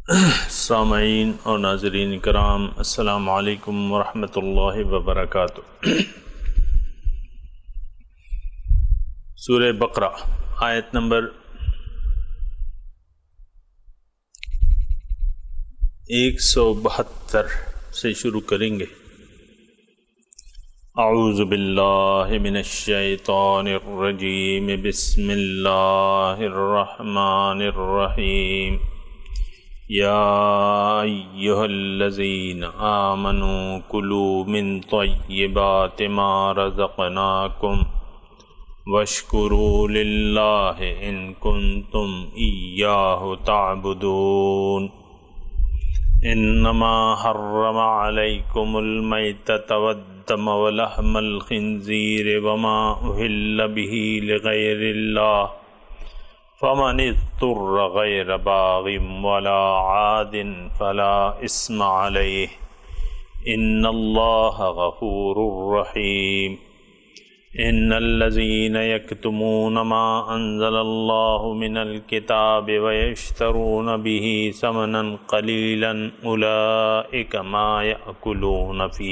سامعین اور ناظرین کرام، السلام علیکم ورحمۃ اللہ وبرکاتہ۔ سورہ بقرہ آیت نمبر 172 سے شروع کریں گے۔ اعوذ باللہ من الشیطان الرجیم، بسم اللہ الرحمن الرحیم۔ یا ایہا الذین آمنوا کلوا من طیبات ما رزقناکم واشکروا للہ ان کنتم ایاہ تعبدون۔ انما حرم علیکم المیتۃ والدم ولحم الخنزیر وما اہل بہ لغیر اللہ فمن اضطر غیر باغ ولا عاد فلا اثم علیہ ان اللہ غفور رحیم۔ ان الذین یکتمون ما انزل اللہ من الکتاب ویشترون بہ ثمنا قلیلا اولئک ما یأکلون فی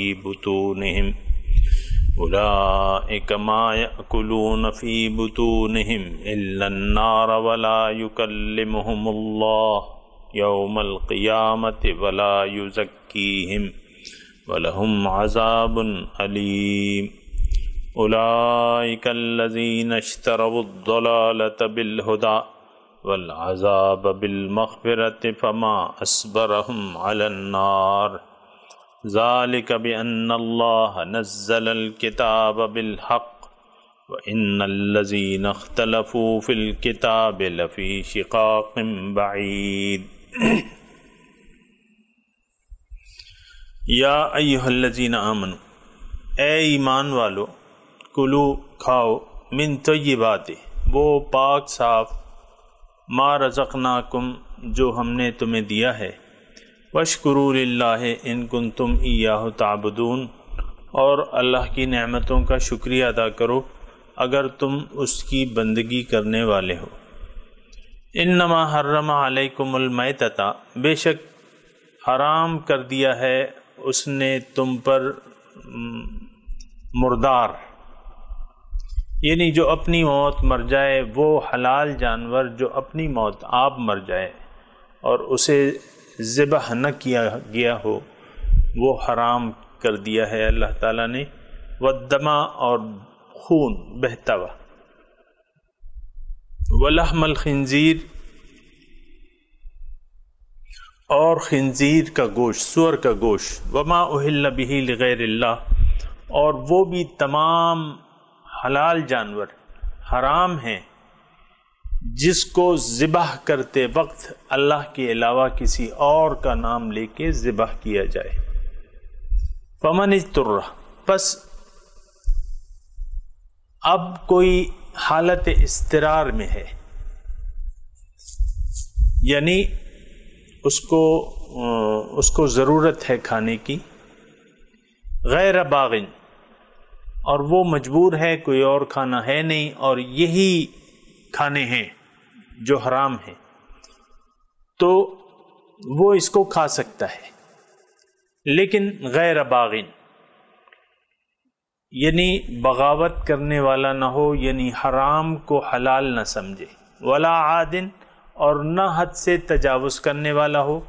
بطونہم الا النار ولا یکلمہم اللہ یوم القیامۃ ولا یزکیہم ولہم عذاب علیم۔ اولئک الذین اشتروا الضلالۃ بالہدی والعذاب بالمغفرۃ فما اصبرہم علی النار۔ ذلک بأن اللہ نزل الکتاب بالحق وإن الذین اختلفوا فی الکتاب لفی شقاق بعید۔ یا ایہا الذین آمنوا، اے ایمان والو، کلو کھاؤ، من طیبات وہ پاک صاف، ما رزقناکم جو ہم نے تمہیں دیا ہے، واشکروا للہ ان کنتم ایاہ تعبدون اور اللہ کی نعمتوں کا شکریہ ادا کرو اگر تم اس کی بندگی کرنے والے ہو۔ انما حرم علیکم المیتۃ بے شک حرام کر دیا ہے اس نے تم پر مردار، یعنی جو اپنی موت مر جائے، وہ حلال جانور جو اپنی موت آپ مر جائے اور اسے ذبح نہ کیا گیا ہو، وہ حرام کر دیا ہے اللہ تعالیٰ نے۔ والدم اور خون بہتا ہوا، ولحم الخنزیر اور خنزیر کا گوشت، سور کا گوشت، وما اہل بہ لغیر اللہ اور وہ بھی تمام حلال جانور حرام ہیں جس کو ذبح کرتے وقت اللہ کے علاوہ کسی اور کا نام لے کے ذبح کیا جائے۔ فمن اضطر، پس اب کوئی حالت اضطرار میں ہے، یعنی اس کو ضرورت ہے کھانے کی، غیر باغن اور وہ مجبور ہے، کوئی اور کھانا ہے نہیں اور یہی کھانے ہیں جو حرام ہیں، تو وہ اس کو کھا سکتا ہے، لیکن غیر باغن یعنی بغاوت کرنے والا نہ ہو، یعنی حرام کو حلال نہ سمجھے، ولا عادن اور نہ حد سے تجاوز کرنے والا ہو،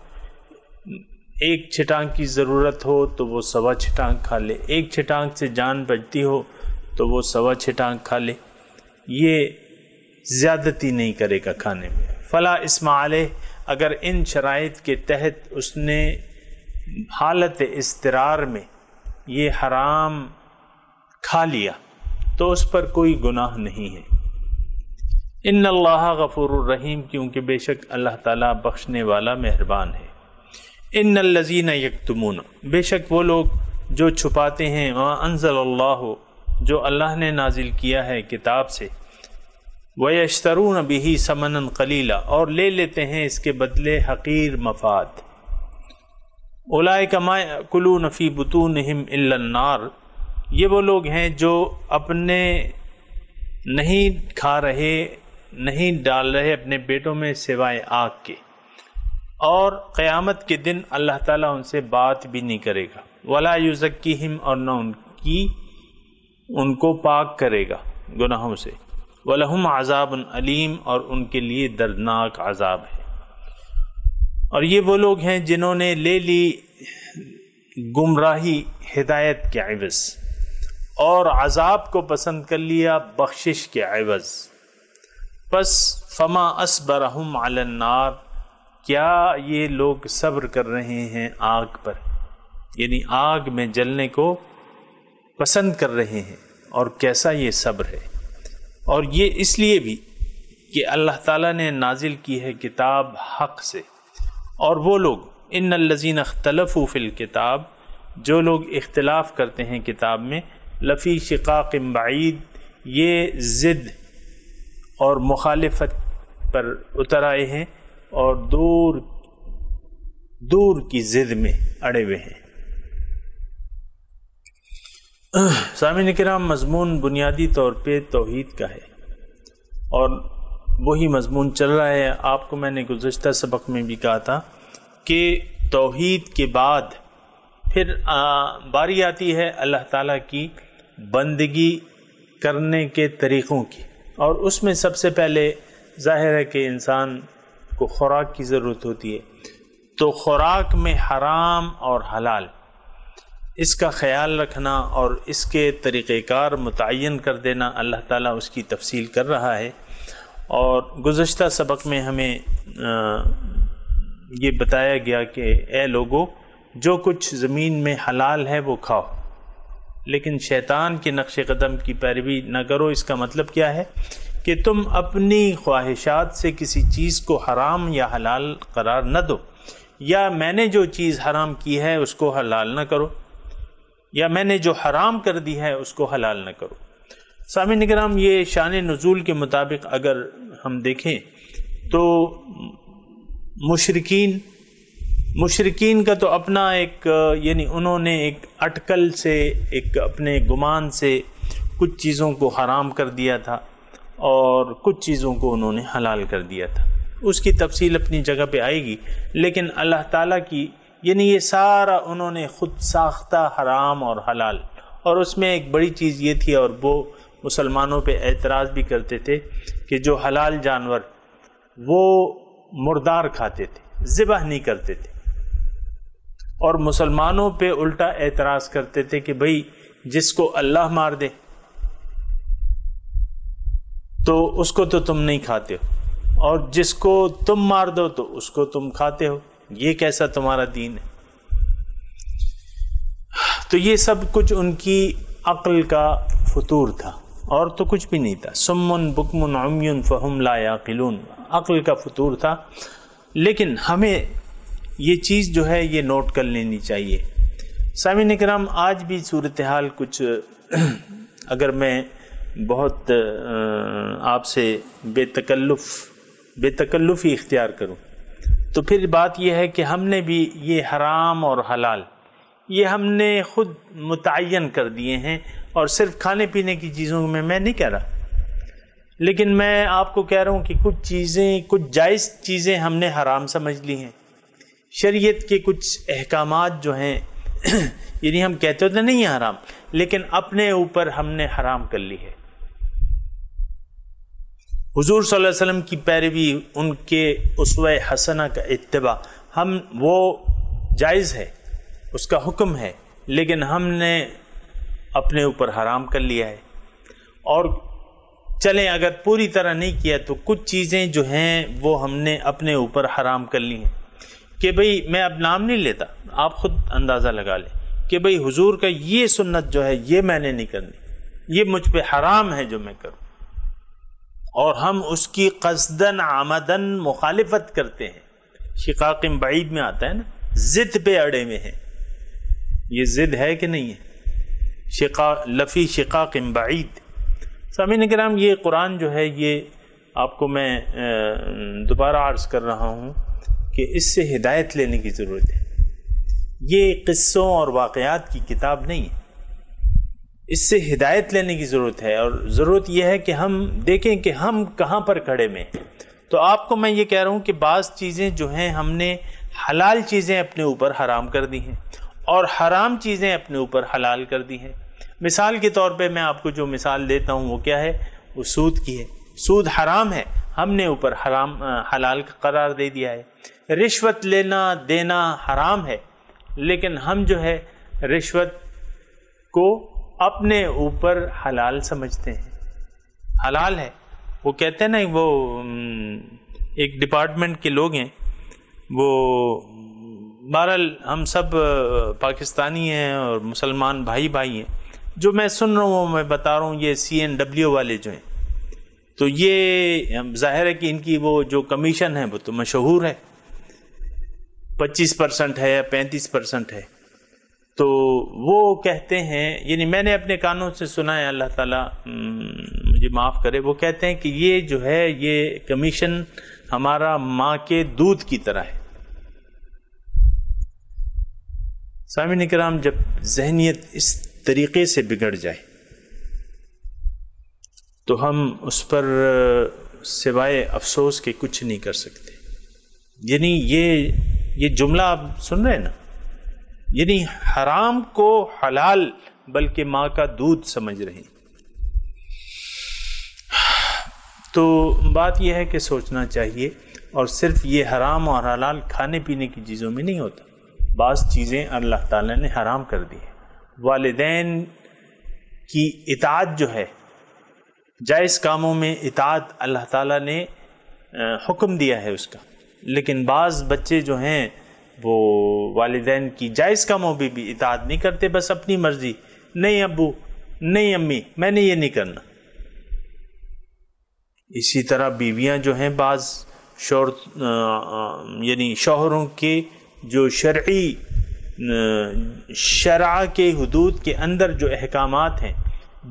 ایک چھٹانک کی ضرورت ہو تو وہ 1.25 چھٹانک کھا لے، ایک چھٹانک سے جان بچتی ہو تو وہ 1.25 چھٹانک کھا لے، یہ زیادتی نہیں کرے گا کھانے میں۔ فلا اسم علیہ، اگر ان شرائط کے تحت اس نے حالت اضطرار میں یہ حرام کھا لیا تو اس پر کوئی گناہ نہیں ہے۔ ان اللہ غفور الرحیم، کیونکہ بے شک اللہ تعالیٰ بخشنے والا مہربان ہے۔ ان الذین یکتمون، بے شک وہ لوگ جو چھپاتے ہیں، ما انزل اللہ جو اللہ نے نازل کیا ہے کتاب سے، وَيَشْتَرُونَ بِهِ ثَمَنًا قَلِيلًا اور لے لیتے ہیں اس کے بدلے حقیر مفاد، أُولَئِكَ مَا يَأْكُلُونَ فِي بُطُونِهِمْ إِلَّا النَّارِ، یہ وہ لوگ ہیں جو اپنے نہیں کھا رہے، نہیں ڈال رہے اپنے پیٹوں میں سوائے آگ کے، اور قیامت کے دن اللہ تعالیٰ ان سے بات بھی نہیں کرے گا، ولا یزکیہم، اور نہ ان کو پاک کرے گا گناہوں سے، وَلَهُمْ عَذَابٌ علیم، اور ان کے لیے دردناک عذاب ہے۔ اور یہ وہ لوگ ہیں جنہوں نے لے لی گمراہی ہدایت کے عوض، اور عذاب کو پسند کر لیا بخشش کے عوض۔ پس فما اصبرہم علی النار، کیا یہ لوگ صبر کر رہے ہیں آگ پر، یعنی آگ میں جلنے کو پسند کر رہے ہیں، اور کیسا یہ صبر ہے۔ اور یہ اس لیے بھی کہ اللہ تعالیٰ نے نازل کی ہے کتاب حق سے، اور وہ لوگ ان الذین اختلفوا فی الکتاب، جو لوگ اختلاف کرتے ہیں کتاب میں، لفی شقاق بعید، یہ ضد اور مخالفت پر اتر آئے ہیں اور دور دور کی ضد میں اڑے ہوئے ہیں۔ سامعین کرام، مضمون بنیادی طور پہ توحید کا ہے، اور وہی مضمون چل رہا ہے۔ آپ کو میں نے گزشتہ سبق میں بھی کہا تھا کہ توحید کے بعد پھر باری آتی ہے اللہ تعالیٰ کی بندگی کرنے کے طریقوں کی، اور اس میں سب سے پہلے ظاہر ہے کہ انسان کو خوراک کی ضرورت ہوتی ہے، تو خوراک میں حرام اور حلال اس کا خیال رکھنا اور اس کے طریقہ کار متعین کر دینا، اللہ تعالیٰ اس کی تفصیل کر رہا ہے۔ اور گزشتہ سبق میں ہمیں یہ بتایا گیا کہ اے لوگو، جو کچھ زمین میں حلال ہے وہ کھاؤ، لیکن شیطان کے نقش قدم کی پیروی نہ کرو۔ اس کا مطلب کیا ہے کہ تم اپنی خواہشات سے کسی چیز کو حرام یا حلال قرار نہ دو، یا میں نے جو چیز حرام کی ہے اس کو حلال نہ کرو، یا میں نے جو حرام کر دی ہے اس کو حلال نہ کرو۔ سامعین کرام، یہ شان نزول کے مطابق اگر ہم دیکھیں تو مشرکین کا تو اپنا ایک یعنی انہوں نے ایک اٹکل سے، ایک اپنے گمان سے کچھ چیزوں کو حرام کر دیا تھا اور کچھ چیزوں کو انہوں نے حلال کر دیا تھا۔ اس کی تفصیل اپنی جگہ پہ آئے گی، لیکن اللہ تعالیٰ کی یعنی یہ سارا انہوں نے خود ساختہ حرام اور حلال، اور اس میں ایک بڑی چیز یہ تھی، اور وہ مسلمانوں پہ اعتراض بھی کرتے تھے کہ جو حلال جانور وہ مردار کھاتے تھے، ذبح نہیں کرتے تھے، اور مسلمانوں پہ الٹا اعتراض کرتے تھے کہ بھئی جس کو اللہ مار دے تو اس کو تو تم نہیں کھاتے ہو، اور جس کو تم مار دو تو اس کو تم کھاتے ہو، یہ کیسا تمہارا دین ہے؟ تو یہ سب کچھ ان کی عقل کا فطور تھا، اور تو کچھ بھی نہیں تھا۔ سم بکم عمی فہم لا یعقلون، عقل کا فطور تھا۔ لیکن ہمیں یہ چیز جو ہے یہ نوٹ کر لینی چاہیے۔ سامعین کرام، آج بھی صورتحال کچھ اگر میں بہت آپ سے بے تکلفی اختیار کروں تو پھر بات یہ ہے کہ ہم نے بھی یہ حرام اور حلال یہ ہم نے خود متعین کر دیے ہیں، اور صرف کھانے پینے کی چیزوں میں نہیں کہہ رہا، لیکن میں آپ کو کہہ رہا ہوں کہ کچھ جائز چیزیں ہم نے حرام سمجھ لی ہیں۔ شریعت کے کچھ احکامات جو ہیں یعنی ہم کہتے تو نہیں ہیں حرام، لیکن اپنے اوپر ہم نے حرام کر لی ہے۔ حضور صلی اللہ علیہ وسلم کی پیروی، ان کے اسوہ حسنہ کا اتباع، وہ جائز ہے، اس کا حکم ہے، لیکن ہم نے اپنے اوپر حرام کر لیا ہے۔ اور چلیں اگر پوری طرح نہیں کیا تو کچھ چیزیں جو ہیں وہ ہم نے اپنے اوپر حرام کر لی ہیں کہ بھئی میں اب نام نہیں لیتا، آپ خود اندازہ لگا لیں کہ بھئی حضور کا یہ سنت جو ہے یہ میں نے نہیں کرنی، یہ مجھ پہ حرام ہے جو میں کروں، اور ہم اس کی قصدن عمدن مخالفت کرتے ہیں۔ شقاق بعید میں آتا ہے نا، ضد پہ اڑے ہوئے ہیں، یہ ضد ہے کہ نہیں ہے؟ لفی شقاق بعید۔ سامعین کرام، یہ قرآن جو ہے یہ آپ کو میں دوبارہ عرض کر رہا ہوں کہ اس سے ہدایت لینے کی ضرورت ہے۔ یہ قصوں اور واقعات کی کتاب نہیں ہے، اس سے ہدایت لینے کی ضرورت ہے، اور ضرورت یہ ہے کہ ہم دیکھیں کہ ہم کہاں پر کھڑے میں، تو آپ کو میں یہ کہہ رہا ہوں کہ بعض چیزیں جو ہیں ہم نے حلال چیزیں اپنے اوپر حرام کر دی ہیں اور حرام چیزیں اپنے اوپر حلال کر دی ہیں. مثال کے طور پہ میں آپ کو جو مثال دیتا ہوں وہ کیا ہے؟ وہ سود کی ہے. سود حرام ہے، ہم نے اوپر حلال قرار دے دیا ہے. رشوت لینا دینا حرام ہے، لیکن ہم جو ہے رشوت کو اپنے اوپر حلال سمجھتے ہیں. حلال ہے، وہ کہتے ہیں نا، وہ ایک ڈپارٹمنٹ کے لوگ ہیں، وہ بہرحال ہم سب پاکستانی ہیں اور مسلمان بھائی ہیں. جو میں سن رہا ہوں میں بتا رہا ہوں، یہ CNW والے جو ہیں، تو یہ ظاہر ہے کہ ان کی وہ جو کمیشن ہے وہ تو مشہور ہے، 25% ہے یا 35% ہے. تو وہ کہتے ہیں، یعنی میں نے اپنے کانوں سے سنا ہے، اللہ تعالیٰ مجھے معاف کرے، وہ کہتے ہیں کہ یہ جو ہے یہ کمیشن ہمارا ماں کے دودھ کی طرح ہے. سامعین اکرام، جب ذہنیت اس طریقے سے بگڑ جائے تو ہم اس پر سوائے افسوس کے کچھ نہیں کر سکتے. یعنی یہ جملہ آپ سن رہے ہیں نا، یعنی حرام کو حلال بلکہ ماں کا دودھ سمجھ رہے ہیں. تو بات یہ ہے کہ سوچنا چاہیے، اور صرف یہ حرام اور حلال کھانے پینے کی چیزوں میں نہیں ہوتا. بعض چیزیں اللہ تعالیٰ نے حرام کر دی ہے. والدین کی اطاعت جو ہے، جائز کاموں میں اطاعت اللہ تعالیٰ نے حکم دیا ہے اس کا، لیکن بعض بچے جو ہیں وہ والدین کی جائز کاموں بھی اطاعت نہیں کرتے، بس اپنی مرضی، نہیں ابو نہیں امی میں نے یہ نہیں کرنا. اسی طرح بیویاں جو ہیں، بعض یعنی شوہروں کے جو شرع کے حدود کے اندر جو احکامات ہیں،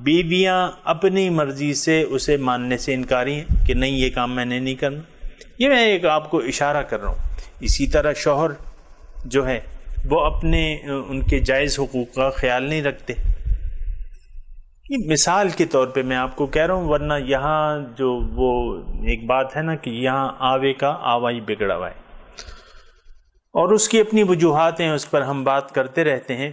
بیویاں اپنی مرضی سے اسے ماننے سے انکاری ہیں کہ نہیں یہ کام میں نے نہیں کرنا. یہ میں ایک آپ کو اشارہ کر رہا ہوں. اسی طرح شوہر جو ہے وہ اپنے ان کے جائز حقوق کا خیال نہیں رکھتے. یہ مثال کے طور پہ میں آپ کو کہہ رہا ہوں، ورنہ یہاں جو وہ ایک بات ہے نا کہ یہاں آوے کا آوائی بگڑا ہوا ہے، اور اس کی اپنی وجوہات ہیں، اس پر ہم بات کرتے رہتے ہیں.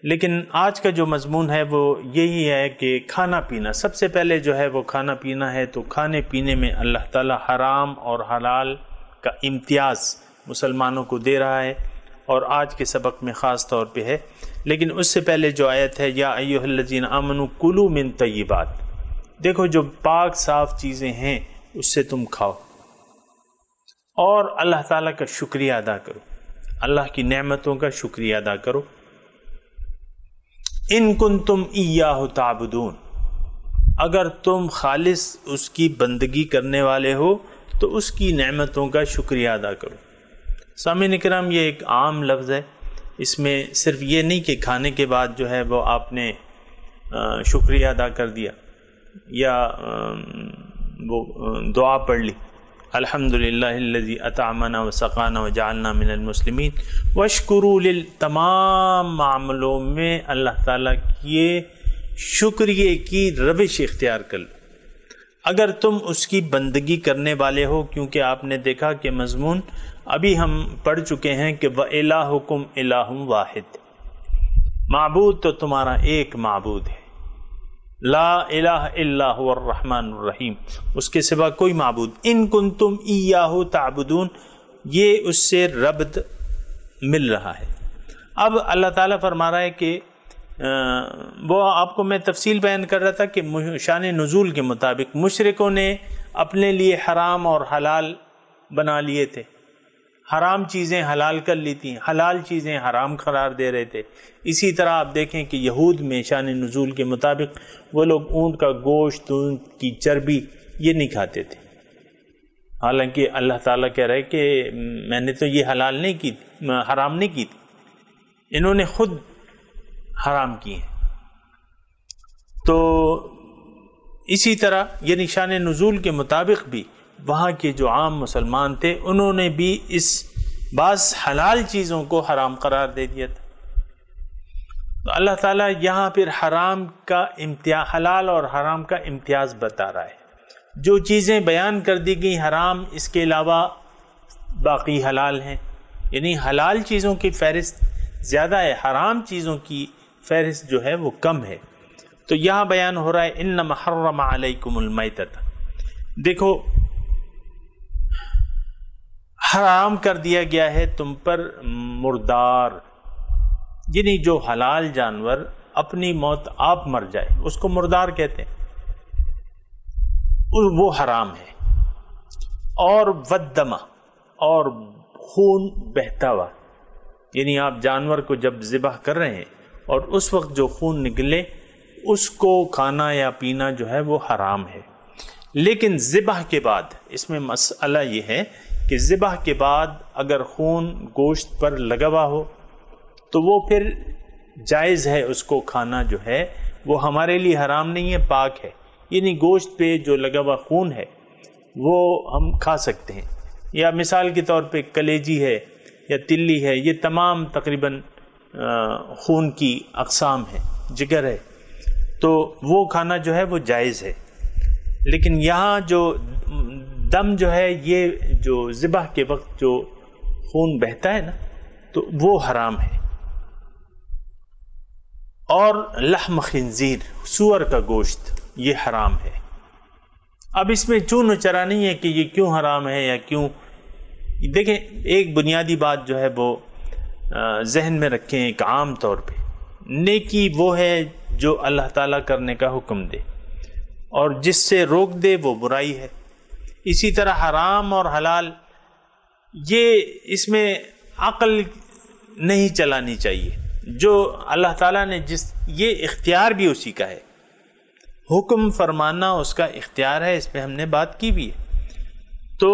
لیکن آج کا جو مضمون ہے وہ یہی ہے کہ کھانا پینا، سب سے پہلے جو ہے وہ کھانا پینا ہے. تو کھانے پینے میں اللہ تعالیٰ حرام اور حلال کا امتیاز مسلمانوں کو دے رہا ہے، اور آج کے سبق میں خاص طور پہ ہے. لیکن اس سے پہلے جو آیت ہے، یا ایھا الذین آمنوا کلوا من طیبات، دیکھو جو پاک صاف چیزیں ہیں اس سے تم کھاؤ، اور اللہ تعالیٰ کا شکریہ ادا کرو، اللہ کی نعمتوں کا شکریہ ادا کرو. ان کنتم ایاہ تعبدون، اگر تم خالص اس کی بندگی کرنے والے ہو تو اس کی نعمتوں کا شکریہ ادا کرو. سامعین اکرام، یہ ایک عام لفظ ہے، اس میں صرف یہ نہیں کہ کھانے کے بعد جو ہے وہ آپ نے شکریہ ادا کر دیا یا وہ دعا پڑھ لی، الحمدللہ الذی اطعمنا وسقانا وجعلنا من المسلمین واشکروا تمام معاملوں میں اللہ تعالیٰ کی شکریہ کی روش اختیار کر لو اگر تم اس کی بندگی کرنے والے ہو. کیونکہ آپ نے دیکھا کہ مضمون ابھی ہم پڑھ چکے ہیں کہ وَإِلَٰهُكُمْ إِلَٰهٌ وَاحِدٌ، معبود تو تمہارا ایک معبود ہے، لا الہ الا هو الرحمن الرحیم، اس کے سوا کوئی معبود. ان کنتم ایاہ تعبدون، یہ اس سے ربط مل رہا ہے. اب اللہ تعالیٰ فرما رہا ہے کہ وہ آپ کو میں تفصیل بیان کر رہا تھا کہ شان نزول کے مطابق مشرکوں نے اپنے لیے حرام اور حلال بنا لیے تھے، حرام چیزیں حلال کر لی تھیں، حلال چیزیں حرام قرار دے رہے تھے. اسی طرح آپ دیکھیں کہ یہود میں شان نزول کے مطابق وہ لوگ اونٹ کا گوشت، اونٹ کی چربی یہ نہیں کھاتے تھے، حالانکہ اللہ تعالیٰ کہہ رہے کہ میں نے تو یہ حلال نہیں کی، حرام نہیں کی تھی، انہوں نے خود حرام کی ہیں. تو اسی طرح یعنی شان نزول کے مطابق بھی وہاں کے جو عام مسلمان تھے انہوں نے بھی اس بعض حلال چیزوں کو حرام قرار دے دیا تھا. تو اللہ تعالیٰ یہاں پھر حرام کا امتیاز، حلال اور حرام کا امتیاز بتا رہا ہے. جو چیزیں بیان کر دی گئی حرام، اس کے علاوہ باقی حلال ہیں، یعنی حلال چیزوں کی فہرست زیادہ ہے، حرام چیزوں کی فہرست جو ہے وہ کم ہے۔ تو یہاں بیان ہو رہا ہے انما حرم علیکم المیتۃ، دیکھو حرام کر دیا گیا ہے تم پر مردار، یعنی جو حلال جانور اپنی موت آپ مر جائے اس کو مردار کہتے ہیں، وہ حرام ہے۔ اور ودم، اور خون بہتا ہوا، یعنی آپ جانور کو جب ذبح کر رہے ہیں اور اس وقت جو خون نکلے اس کو کھانا یا پینا جو ہے وہ حرام ہے۔ لیکن ذبح کے بعد اس میں مسئلہ یہ ہے کہ ذبح کے بعد اگر خون گوشت پر لگا ہوا ہو تو وہ پھر جائز ہے، اس کو کھانا جو ہے وہ ہمارے لیے حرام نہیں ہے، پاک ہے، یعنی گوشت پہ جو لگا ہوا خون ہے وہ ہم کھا سکتے ہیں۔ یا مثال کے طور پہ کلیجی ہے یا تلی ہے، یہ تمام تقریباً خون کی اقسام ہیں، جگر ہے، تو وہ کھانا جو ہے وہ جائز ہے۔ لیکن یہاں جو دم جو ہے، یہ جو ذبح کے وقت جو خون بہتا ہے نا، تو وہ حرام ہے۔ اور لحم خنزیر، سور کا گوشت، یہ حرام ہے۔ اب اس میں چون و چرا نہیں ہے کہ یہ کیوں حرام ہے یا کیوں، دیکھیں ایک بنیادی بات جو ہے وہ ذہن میں رکھیں، ایک عام طور پہ نیکی وہ ہے جو اللہ تعالیٰ کرنے کا حکم دے اور جس سے روک دے وہ برائی ہے۔ اسی طرح حرام اور حلال، یہ اس میں عقل نہیں چلانی چاہیے، جو اللہ تعالیٰ نے یہ اختیار بھی اسی کا ہے، حکم فرمانا اس کا اختیار ہے، اس پہ ہم نے بات کی بھی ہے۔ تو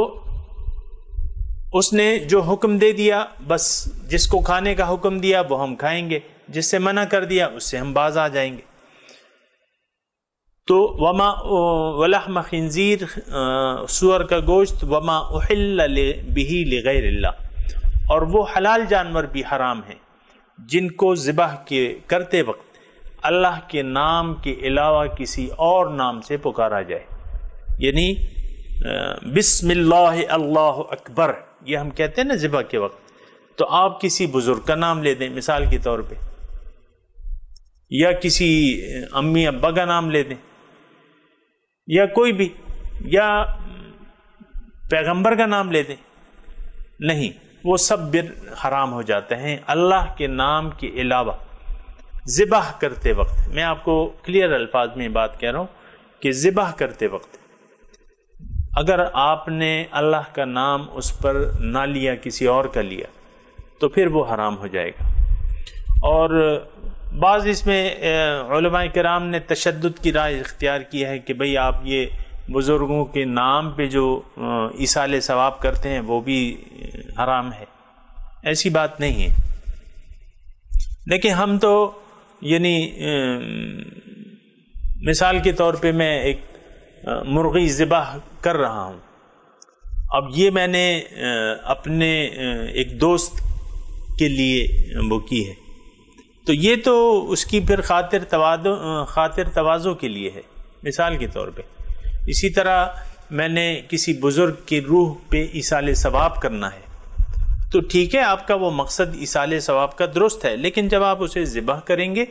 اس نے جو حکم دے دیا، بس جس کو کھانے کا حکم دیا وہ ہم کھائیں گے، جس سے منع کر دیا اس سے ہم باز آ جائیں گے۔ تو وما ولحم خنزیر، سور کا گوشت، وما احل بہ لغیر اللہ، اور وہ حلال جانور بھی حرام ہیں جن کو ذبح کرتے وقت اللہ کے نام کے علاوہ کسی اور نام سے پکارا جائے، یعنی بسم اللہ اللہ اکبر، یہ ہم کہتے ہیں نا ذبح کے وقت، تو آپ کسی بزرگ کا نام لے دیں مثال کے طور پہ، یا کسی امی ابا کا نام لے دیں، یا کوئی بھی، یا پیغمبر کا نام لے دیں، نہیں، وہ سب حرام ہو جاتے ہیں اللہ کے نام کے علاوہ ذبح کرتے وقت۔ میں آپ کو کلیئر الفاظ میں بات کہہ رہا ہوں کہ ذبح کرتے وقت اگر آپ نے اللہ کا نام اس پر نہ لیا، کسی اور کا لیا، تو پھر وہ حرام ہو جائے گا۔ اور بعض اس میں علماء کرام نے تشدد کی رائے اختیار کی ہے کہ بھئی آپ یہ بزرگوں کے نام پہ جو ایصال ثواب کرتے ہیں وہ بھی حرام ہے، ایسی بات نہیں ہے۔ لیکن ہم تو یعنی مثال کے طور پہ میں ایک مرغی ذبح کر رہا ہوں، اب یہ میں نے اپنے ایک دوست کے لیے وہ کی ہے، تو یہ تو اس کی پھر خاطر تواضع کے لیے ہے مثال کے طور پہ۔ اسی طرح میں نے کسی بزرگ کی روح پہ ایصال ثواب کرنا ہے، تو ٹھیک ہے، آپ کا وہ مقصد ایصال ثواب کا درست ہے، لیکن جب آپ اسے ذبح کریں گے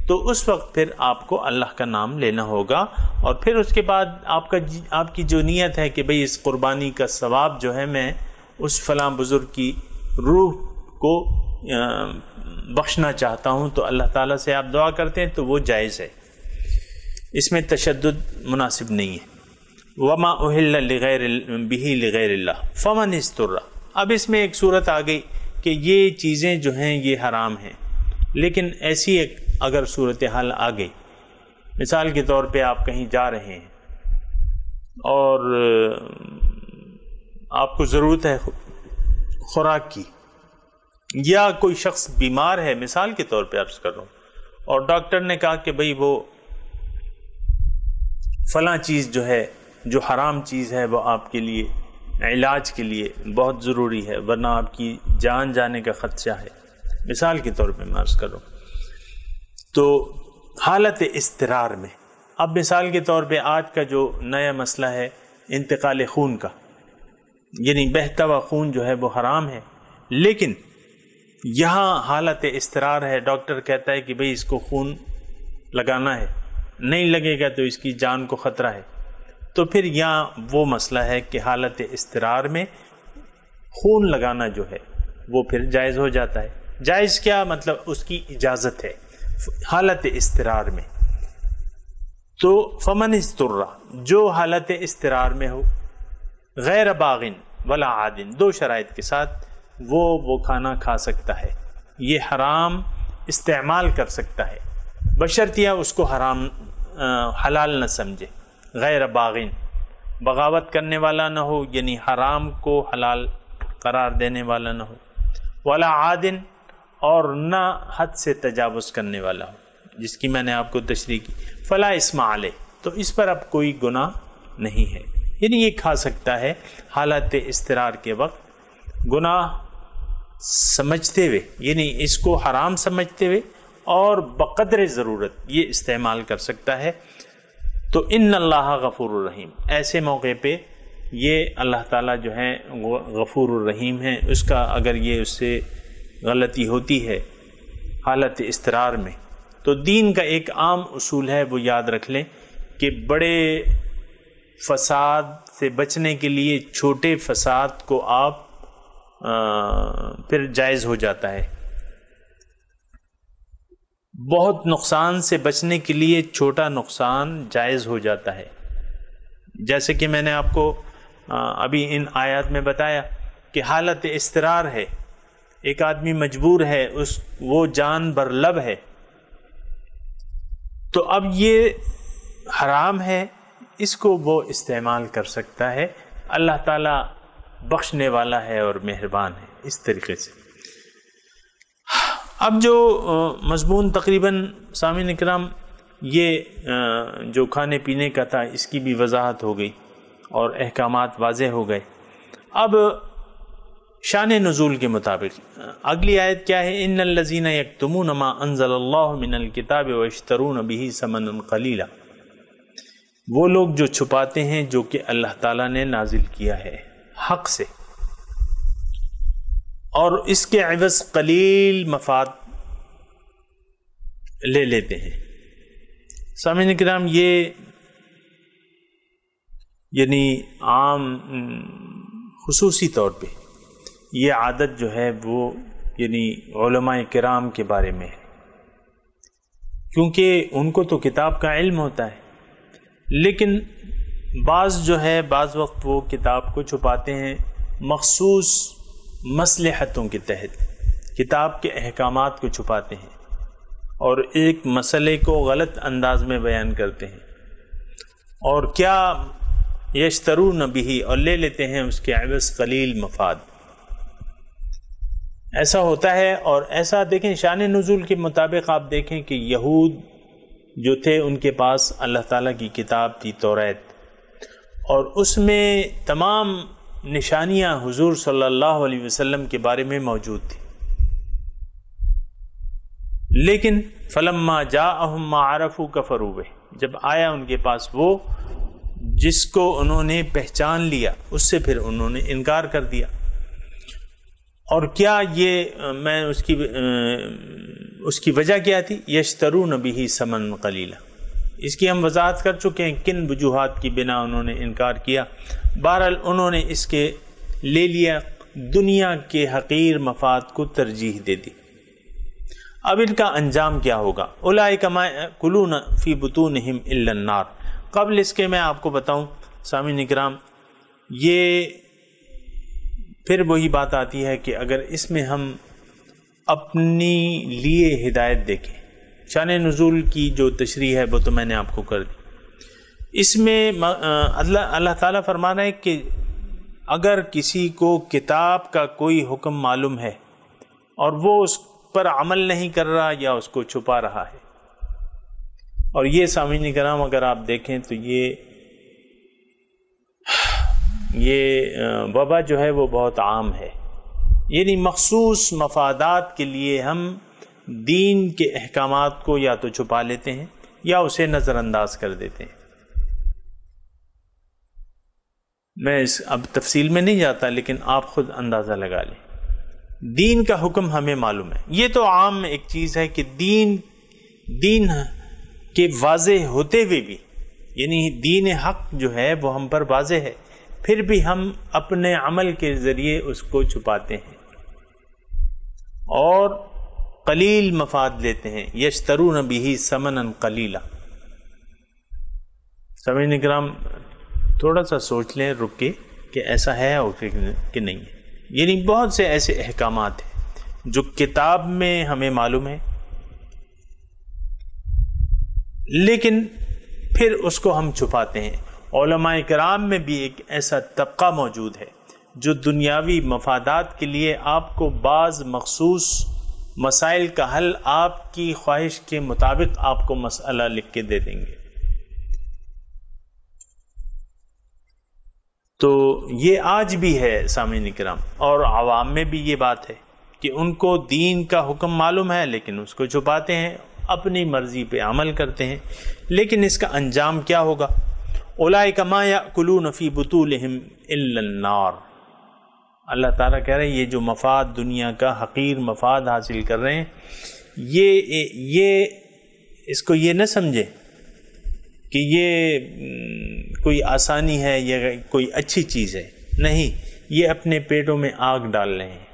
تو اس وقت پھر آپ کو اللہ کا نام لینا ہوگا، اور پھر اس کے بعد آپ کی جو نیت ہے کہ بھئی اس قربانی کا ثواب جو ہے میں اس فلاں بزرگ کی روح کو بخشنا چاہتا ہوں، تو اللہ تعالیٰ سے آپ دعا کرتے ہیں تو وہ جائز ہے، اس میں تشدد مناسب نہیں ہے۔ وما احل بہ لغیر اللہ فمن استر، اب اس میں ایک صورت آ گئی کہ یہ چیزیں جو ہیں یہ حرام ہیں، لیکن ایسی ایک اگر صورتحال آ گئی، مثال کے طور پہ آپ کہیں جا رہے ہیں اور آپ کو ضرورت ہے خوراک کی، یا کوئی شخص بیمار ہے مثال کے طور پہ عرض کر رہا ہوں، اور ڈاکٹر نے کہا کہ بھئی وہ فلاں چیز جو ہے، جو حرام چیز ہے، وہ آپ کے لیے علاج کے لیے بہت ضروری ہے، ورنہ آپ کی جان جانے کا خدشہ ہے، مثال کے طور پہ میں عرض کر رہا ہوں، تو حالت اضطرار میں اب مثال کے طور پہ آج کا جو نیا مسئلہ ہے انتقال خون کا، یعنی بہتا ہوا خون جو ہے وہ حرام ہے، لیکن یہاں حالت اضطرار ہے، ڈاکٹر کہتا ہے کہ بھئی اس کو خون لگانا ہے، نہیں لگے گا تو اس کی جان کو خطرہ ہے، تو پھر یہاں وہ مسئلہ ہے کہ حالت اضطرار میں خون لگانا جو ہے وہ پھر جائز ہو جاتا ہے۔ جائز کیا مطلب؟ اس کی اجازت ہے حالت اضطرار میں۔ تو فمن اضطر، جو حالت اضطرار میں ہو، غیر باغن ولا عادن، دو شرائط کے ساتھ وہ کھانا کھا سکتا ہے، یہ حرام استعمال کر سکتا ہے، بشرطیہ اس کو حرام حلال نہ سمجھے۔ غیر باغن، بغاوت کرنے والا نہ ہو، یعنی حرام کو حلال قرار دینے والا نہ ہو، ولا عادن، اور نہ حد سے تجاوز کرنے والا ہو، جس کی میں نے آپ کو تشریح کی۔ فلا اسم علیہ، تو اس پر اب کوئی گناہ نہیں ہے، یعنی یہ کھا سکتا ہے حالت اضطرار کے وقت، گناہ سمجھتے ہوئے، یعنی اس کو حرام سمجھتے ہوئے اور بقدر ضرورت یہ استعمال کر سکتا ہے۔ تو ان اللہ غفور الرحیم، ایسے موقع پہ یہ اللہ تعالیٰ جو ہے غفور الرحیم ہے۔ اس کا اگر یہ اس سے غلطی ہوتی ہے حالت اضطرار میں، تو دین کا ایک عام اصول ہے، وہ یاد رکھ لیں کہ بڑے فساد سے بچنے کے لیے چھوٹے فساد کو آپ پھر جائز ہو جاتا ہے، بہت نقصان سے بچنے کے لیے چھوٹا نقصان جائز ہو جاتا ہے۔ جیسے کہ میں نے آپ کو ابھی ان آیات میں بتایا کہ حالت اضطرار ہے، ایک آدمی مجبور ہے، وہ جان برلب ہے، تو اب یہ حرام ہے، اس کو وہ استعمال کر سکتا ہے۔ اللہ تعالیٰ بخشنے والا ہے اور مہربان ہے اس طریقے سے۔ اب جو مضمون تقریباً سامعین اکرام یہ جو کھانے پینے کا تھا، اس کی بھی وضاحت ہو گئی اور احکامات واضح ہو گئے۔ اب شان نزول کے مطابق اگلی آیت کیا ہے؟ ان الذین یکتمون ما انزل اللہ من الکتاب ویشترون بہ ثمنا قلیلا، وہ لوگ جو چھپاتے ہیں جو کہ اللہ تعالیٰ نے نازل کیا ہے حق سے، اور اس کے عوض قلیل مفاد لے لیتے ہیں۔ سامعین کرام، یہ یعنی عام خصوصی طور پہ یہ عادت جو ہے وہ یعنی علماء کرام کے بارے میں ہے، کیونکہ ان کو تو کتاب کا علم ہوتا ہے، لیکن بعض جو ہے بعض وقت وہ کتاب کو چھپاتے ہیں مخصوص مصلحتوں کے تحت، کتاب کے احکامات کو چھپاتے ہیں اور ایک مسئلے کو غلط انداز میں بیان کرتے ہیں، اور کیا یشترون بہ، اور لے لیتے ہیں اس کے عوض قلیل مفاد۔ ایسا ہوتا ہے، اور ایسا دیکھیں شان نزول کے مطابق آپ دیکھیں کہ یہود جو تھے ان کے پاس اللہ تعالیٰ کی کتاب تھی توریت، اور اس میں تمام نشانیاں حضور صلی اللہ علیہ وسلم کے بارے میں موجود تھی، لیکن فلما جاءہم ما عرفوا کفروا بہ، جب آیا ان کے پاس وہ جس کو انہوں نے پہچان لیا، اس سے پھر انہوں نے انکار کر دیا۔ اور کیا یہ میں اس کی وجہ کیا تھی؟ یشترون بہ ثمنا قلیلا، اس کی ہم وضاحت کر چکے ہیں کن وجوہات کی بنا انہوں نے انکار کیا۔ بہرحال انہوں نے اس کے لے لیا، دنیا کے حقیر مفاد کو ترجیح دے دی۔ اب ان کا انجام کیا ہوگا؟ اولئک ما یأکلون فی بطونہم الا النار۔ قبل اس کے میں آپ کو بتاؤں سامعین اکرام، یہ پھر وہی بات آتی ہے کہ اگر اس میں ہم اپنی لیے ہدایت دیکھیں، شان نزول کی جو تشریح ہے وہ تو میں نے آپ کو کر دی، اس میں اللہ تعالیٰ فرما رہا ہے کہ اگر کسی کو کتاب کا کوئی حکم معلوم ہے اور وہ اس پر عمل نہیں کر رہا یا اس کو چھپا رہا ہے، اور یہ سامعین کرام اگر آپ دیکھیں تو یہ وبا جو ہے وہ بہت عام ہے، یعنی مخصوص مفادات کے لیے ہم دین کے احکامات کو یا تو چھپا لیتے ہیں یا اسے نظر انداز کر دیتے ہیں۔ میں اب تفصیل میں نہیں جاتا، لیکن آپ خود اندازہ لگا لیں۔ دین کا حکم ہمیں معلوم ہے، یہ تو عام ایک چیز ہے کہ دین کے واضح ہوتے ہوئے بھی، یعنی دین حق جو ہے وہ ہم پر واضح ہے، پھر بھی ہم اپنے عمل کے ذریعے اس کو چھپاتے ہیں اور قلیل مفاد لیتے ہیں۔ یشترون بہ ثمنا قلیلا۔ سامعین کرام تھوڑا سا سوچ لیں رک کے کہ ایسا ہے اور کہ نہیں ہے۔ یعنی بہت سے ایسے احکامات ہیں جو کتاب میں ہمیں معلوم ہے، لیکن پھر اس کو ہم چھپاتے ہیں۔ علماء کرام میں بھی ایک ایسا طبقہ موجود ہے جو دنیاوی مفادات کے لیے آپ کو بعض مخصوص مسائل کا حل آپ کی خواہش کے مطابق آپ کو مسئلہ لکھ کے دے دیں گے۔ تو یہ آج بھی ہے سامعین کرام، اور عوام میں بھی یہ بات ہے کہ ان کو دین کا حکم معلوم ہے لیکن اس کو چھپاتے ہیں، اپنی مرضی پہ عمل کرتے ہیں، لیکن اس کا انجام کیا ہوگا؟ اولئک ما یأکلون فی بطونہم الا النار۔ اللہ تعالیٰ کہہ رہے ہیں یہ جو مفاد دنیا کا حقیر مفاد حاصل کر رہے ہیں، یہ اس کو یہ نہ سمجھے کہ یہ کوئی آسانی ہے یا کوئی اچھی چیز ہے، نہیں، یہ اپنے پیٹوں میں آگ ڈال رہے ہیں۔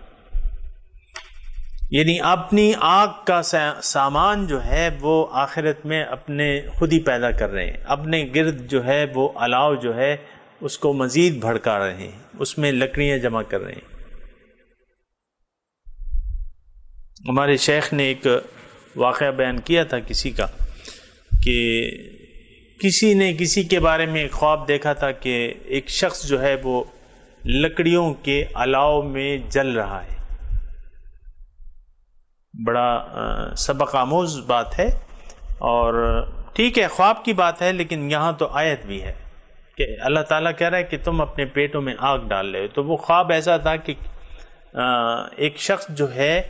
یعنی اپنی آگ کا سامان جو ہے وہ آخرت میں اپنے خود ہی پیدا کر رہے ہیں، اپنے گرد جو ہے وہ الاؤ جو ہے اس کو مزید بھڑکا رہے ہیں، اس میں لکڑیاں جمع کر رہے ہیں۔ ہمارے شیخ نے ایک واقعہ بیان کیا تھا کسی کا، کہ کسی نے کسی کے بارے میں خواب دیکھا تھا کہ ایک شخص جو ہے وہ لکڑیوں کے الاؤ میں جل رہا ہے۔ بڑا سبق آموز بات ہے، اور ٹھیک ہے خواب کی بات ہے، لیکن یہاں تو آیت بھی ہے کہ اللہ تعالیٰ کہہ رہا ہے کہ تم اپنے پیٹوں میں آگ ڈال رہے ہو۔ تو وہ خواب ایسا تھا کہ ایک شخص جو ہے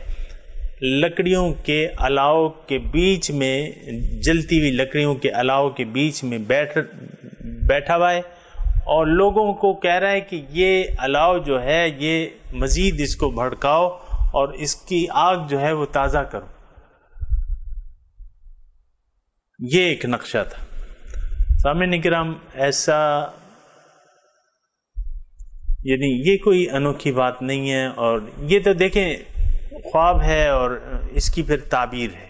لکڑیوں کے الاؤ کے بیچ میں، جلتی ہوئی لکڑیوں کے الاؤ کے بیچ میں بیٹھا ہوا ہے، اور لوگوں کو کہہ رہا ہے کہ یہ الاؤ جو ہے یہ مزید اس کو بھڑکاؤ اور اس کی آگ جو ہے وہ تازہ کرو۔ یہ ایک نقشہ تھا۔ سامعین کرام ایسا، یعنی یہ کوئی انوکھی بات نہیں ہے، اور یہ تو دیکھیں خواب ہے اور اس کی پھر تعبیر ہے،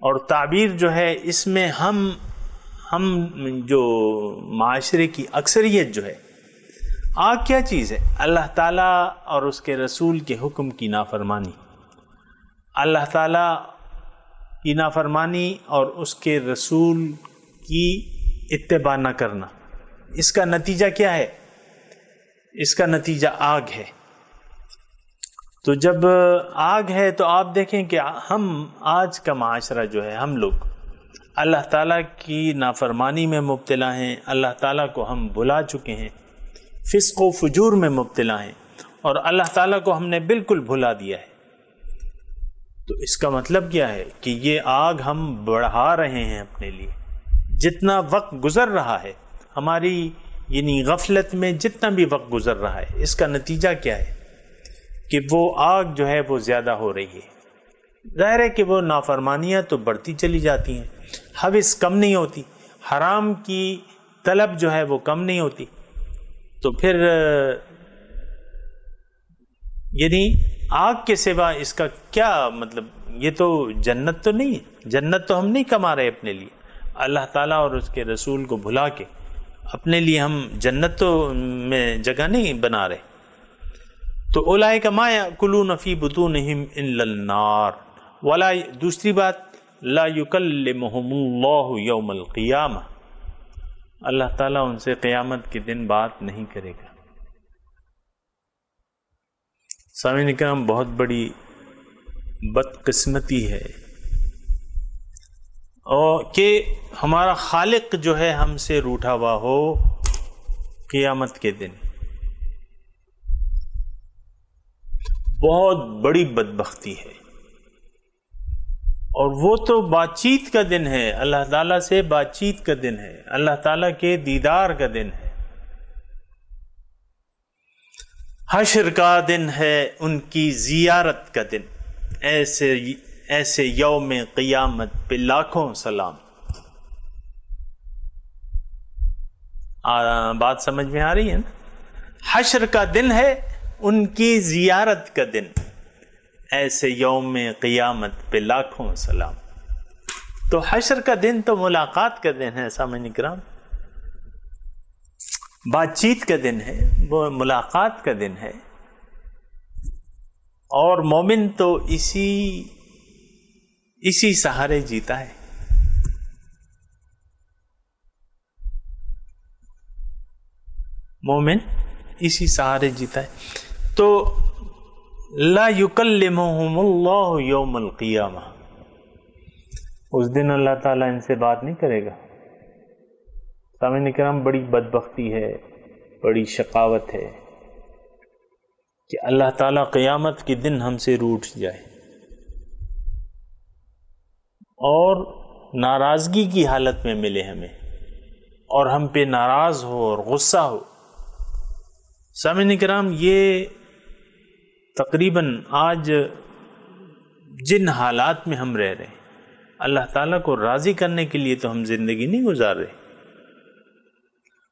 اور تعبیر جو ہے اس میں ہم جو معاشرے کی اکثریت جو ہے، آگ کیا چیز ہے؟ اللہ تعالیٰ اور اس کے رسول کے حکم کی نافرمانی، اللہ تعالیٰ کی نافرمانی اور اس کے رسول کی اتباع نہ کرنا، اس کا نتیجہ کیا ہے؟ اس کا نتیجہ آگ ہے۔ تو جب آگ ہے تو آپ دیکھیں کہ ہم آج کا معاشرہ جو ہے، ہم لوگ اللہ تعالیٰ کی نافرمانی میں مبتلا ہیں، اللہ تعالیٰ کو ہم بھلا چکے ہیں، فسق و فجور میں مبتلا ہیں، اور اللہ تعالیٰ کو ہم نے بالکل بھلا دیا ہے۔ تو اس کا مطلب کیا ہے کہ یہ آگ ہم بڑھا رہے ہیں اپنے لیے۔ جتنا وقت گزر رہا ہے ہماری، یعنی غفلت میں جتنا بھی وقت گزر رہا ہے، اس کا نتیجہ کیا ہے کہ وہ آگ جو ہے وہ زیادہ ہو رہی ہے۔ ظاہر ہے کہ وہ نافرمانیاں تو بڑھتی چلی جاتی ہیں، حوث کم نہیں ہوتی، حرام کی طلب جو ہے وہ کم نہیں ہوتی، تو پھر یعنی آگ کے سوا اس کا کیا مطلب؟ یہ تو جنت تو نہیں ہے، جنت تو ہم نہیں کما رہے اپنے لیے، اللہ تعالیٰ اور اس کے رسول کو بھلا کے اپنے لیے ہم جنت تو میں جگہ نہیں بنا رہے۔ تو اولئک ما یأکلون فی بطونہم الا النار، ولا، دوسری بات، لا یکلمہم اللہ یوم القیامہ، اللہ تعالیٰ ان سے قیامت کے دن بات نہیں کرے گا۔ سامعین کرام بہت بڑی بدقسمتی ہے اور کہ ہمارا خالق جو ہے ہم سے روٹھا ہوا ہو قیامت کے دن، بہت بڑی بدبختی ہے۔ اور وہ تو بات چیت کا دن ہے، اللہ تعالیٰ سے بات چیت کا دن ہے، اللہ تعالیٰ کے دیدار کا دن ہے، حشر کا دن ہے، ان کی زیارت کا دن۔ ایسے یوم قیامت پہ لاکھوں سلام۔ بات سمجھ میں آ رہی ہے نا؟ حشر کا دن ہے، ان کی زیارت کا دن، ایسے یوم قیامت پہ لاکھوں سلام۔ تو حشر کا دن تو ملاقات کا دن ہے سامعین کرام، بات چیت کا دن ہے، وہ ملاقات کا دن ہے، اور مومن تو اسی سہارے جیتا ہے۔ مومن اسی سہارے جیتا ہے۔ تو لا یکلمہم اللہ یوم القیامہ، اس دن اللہ تعالیٰ ان سے بات نہیں کرے گا۔ سامعین کرام، بڑی بدبختی ہے، بڑی شقاوت ہے کہ اللہ تعالیٰ قیامت کے دن ہم سے روٹھ جائے اور ناراضگی کی حالت میں ملے ہمیں، اور ہم پہ ناراض ہو اور غصہ ہو۔ سامعین کرام، یہ تقریباً آج جن حالات میں ہم رہ رہے ہیں، اللہ تعالیٰ کو راضی کرنے کے لیے تو ہم زندگی نہیں گزار رہے،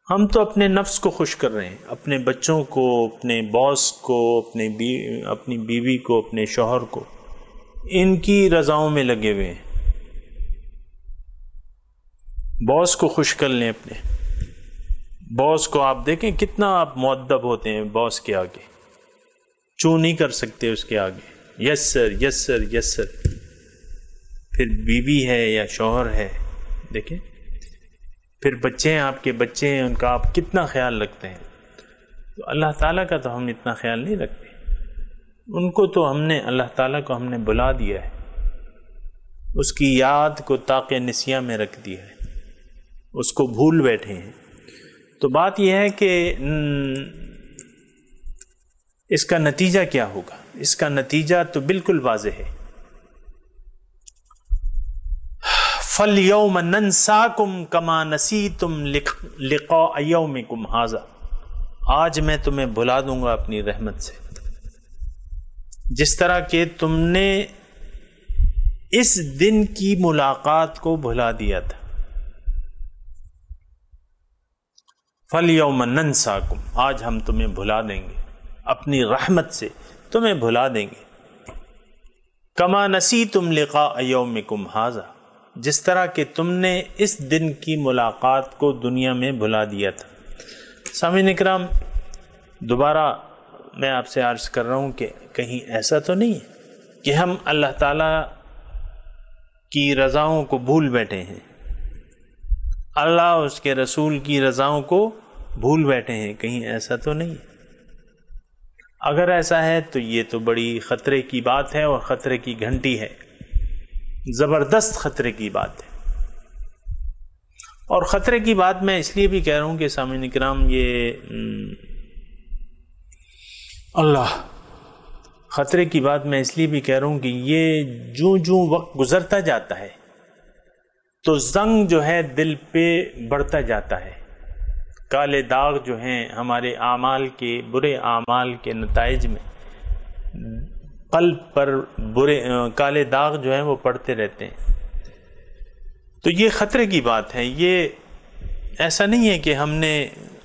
ہم تو اپنے نفس کو خوش کر رہے ہیں، اپنے بچوں کو، اپنے باس کو، اپنی بیوی کو، اپنے شوہر کو، ان کی رضاؤں میں لگے ہوئے ہیں۔ باس کو خوش کر لیں، اپنے باس کو آپ دیکھیں کتنا آپ مؤدب ہوتے ہیں، باس کے آگے چوں نہیں کر سکتے، اس کے آگے یس سر یس سر یس سر۔ پھر بیوی ہے یا شوہر ہے، دیکھیں، پھر بچے ہیں، آپ کے بچے ہیں، ان کا آپ کتنا خیال رکھتے ہیں۔ تو اللہ تعالیٰ کا تو ہم اتنا خیال نہیں رکھتے، ان کو تو اللہ تعالیٰ کو ہم نے بلا دیا ہے، اس کی یاد کو طاق نسیاں میں رکھ دیا ہے، اس کو بھول بیٹھے ہیں۔ تو بات یہ ہے کہ اس کا نتیجہ کیا ہوگا؟ اس کا نتیجہ تو بالکل واضح ہے۔ فَالْيَوْمَ نَنْسَاكُمْ كَمَا نَسِيتُمْ لِقَاءَ يَوْمِكُمْ هَذَا، آج میں تمہیں بھلا دوں گا اپنی رحمت سے، جس طرح کہ تم نے اس دن کی ملاقات کو بھلا دیا تھا۔ فَالْيَوْمَ نَنْسَاكُمْ، آج ہم تمہیں بھلا دیں گے، اپنی رحمت سے تمہیں بھلا دیں گے۔ كَمَا نَسِيتُمْ لِقَاءَ يَوْمِكُمْ هَذَا، جس طرح کہ تم نے اس دن کی ملاقات کو دنیا میں بھلا دیا تھا۔ سامعین اکرام، دوبارہ میں آپ سے عرض کر رہا ہوں کہ کہیں ایسا تو نہیں ہے کہ ہم اللہ تعالیٰ کی رضاؤں کو بھول بیٹھے ہیں، اللہ اس کے رسول کی رضاؤں کو بھول بیٹھے ہیں، کہیں ایسا تو نہیں ہے۔ اگر ایسا ہے تو یہ تو بڑی خطرے کی بات ہے، اور خطرے کی گھنٹی ہے، زبردست خطرے کی بات ہے۔ اور خطرے کی بات میں اس لیے بھی کہہ رہا ہوں کہ سامعین کرام، یہ خطرے کی بات میں اس لیے بھی کہہ رہا ہوں کہ یہ جوں وقت گزرتا جاتا ہے تو زنگ جو ہے دل پہ بڑھتا جاتا ہے، کالے داغ جو ہیں ہمارے اعمال کے، برے اعمال کے نتائج میں قلب پر کالے داغ جو ہیں وہ پڑتے رہتے ہیں۔ تو یہ خطرے کی بات ہے، یہ ایسا نہیں ہے کہ ہم نے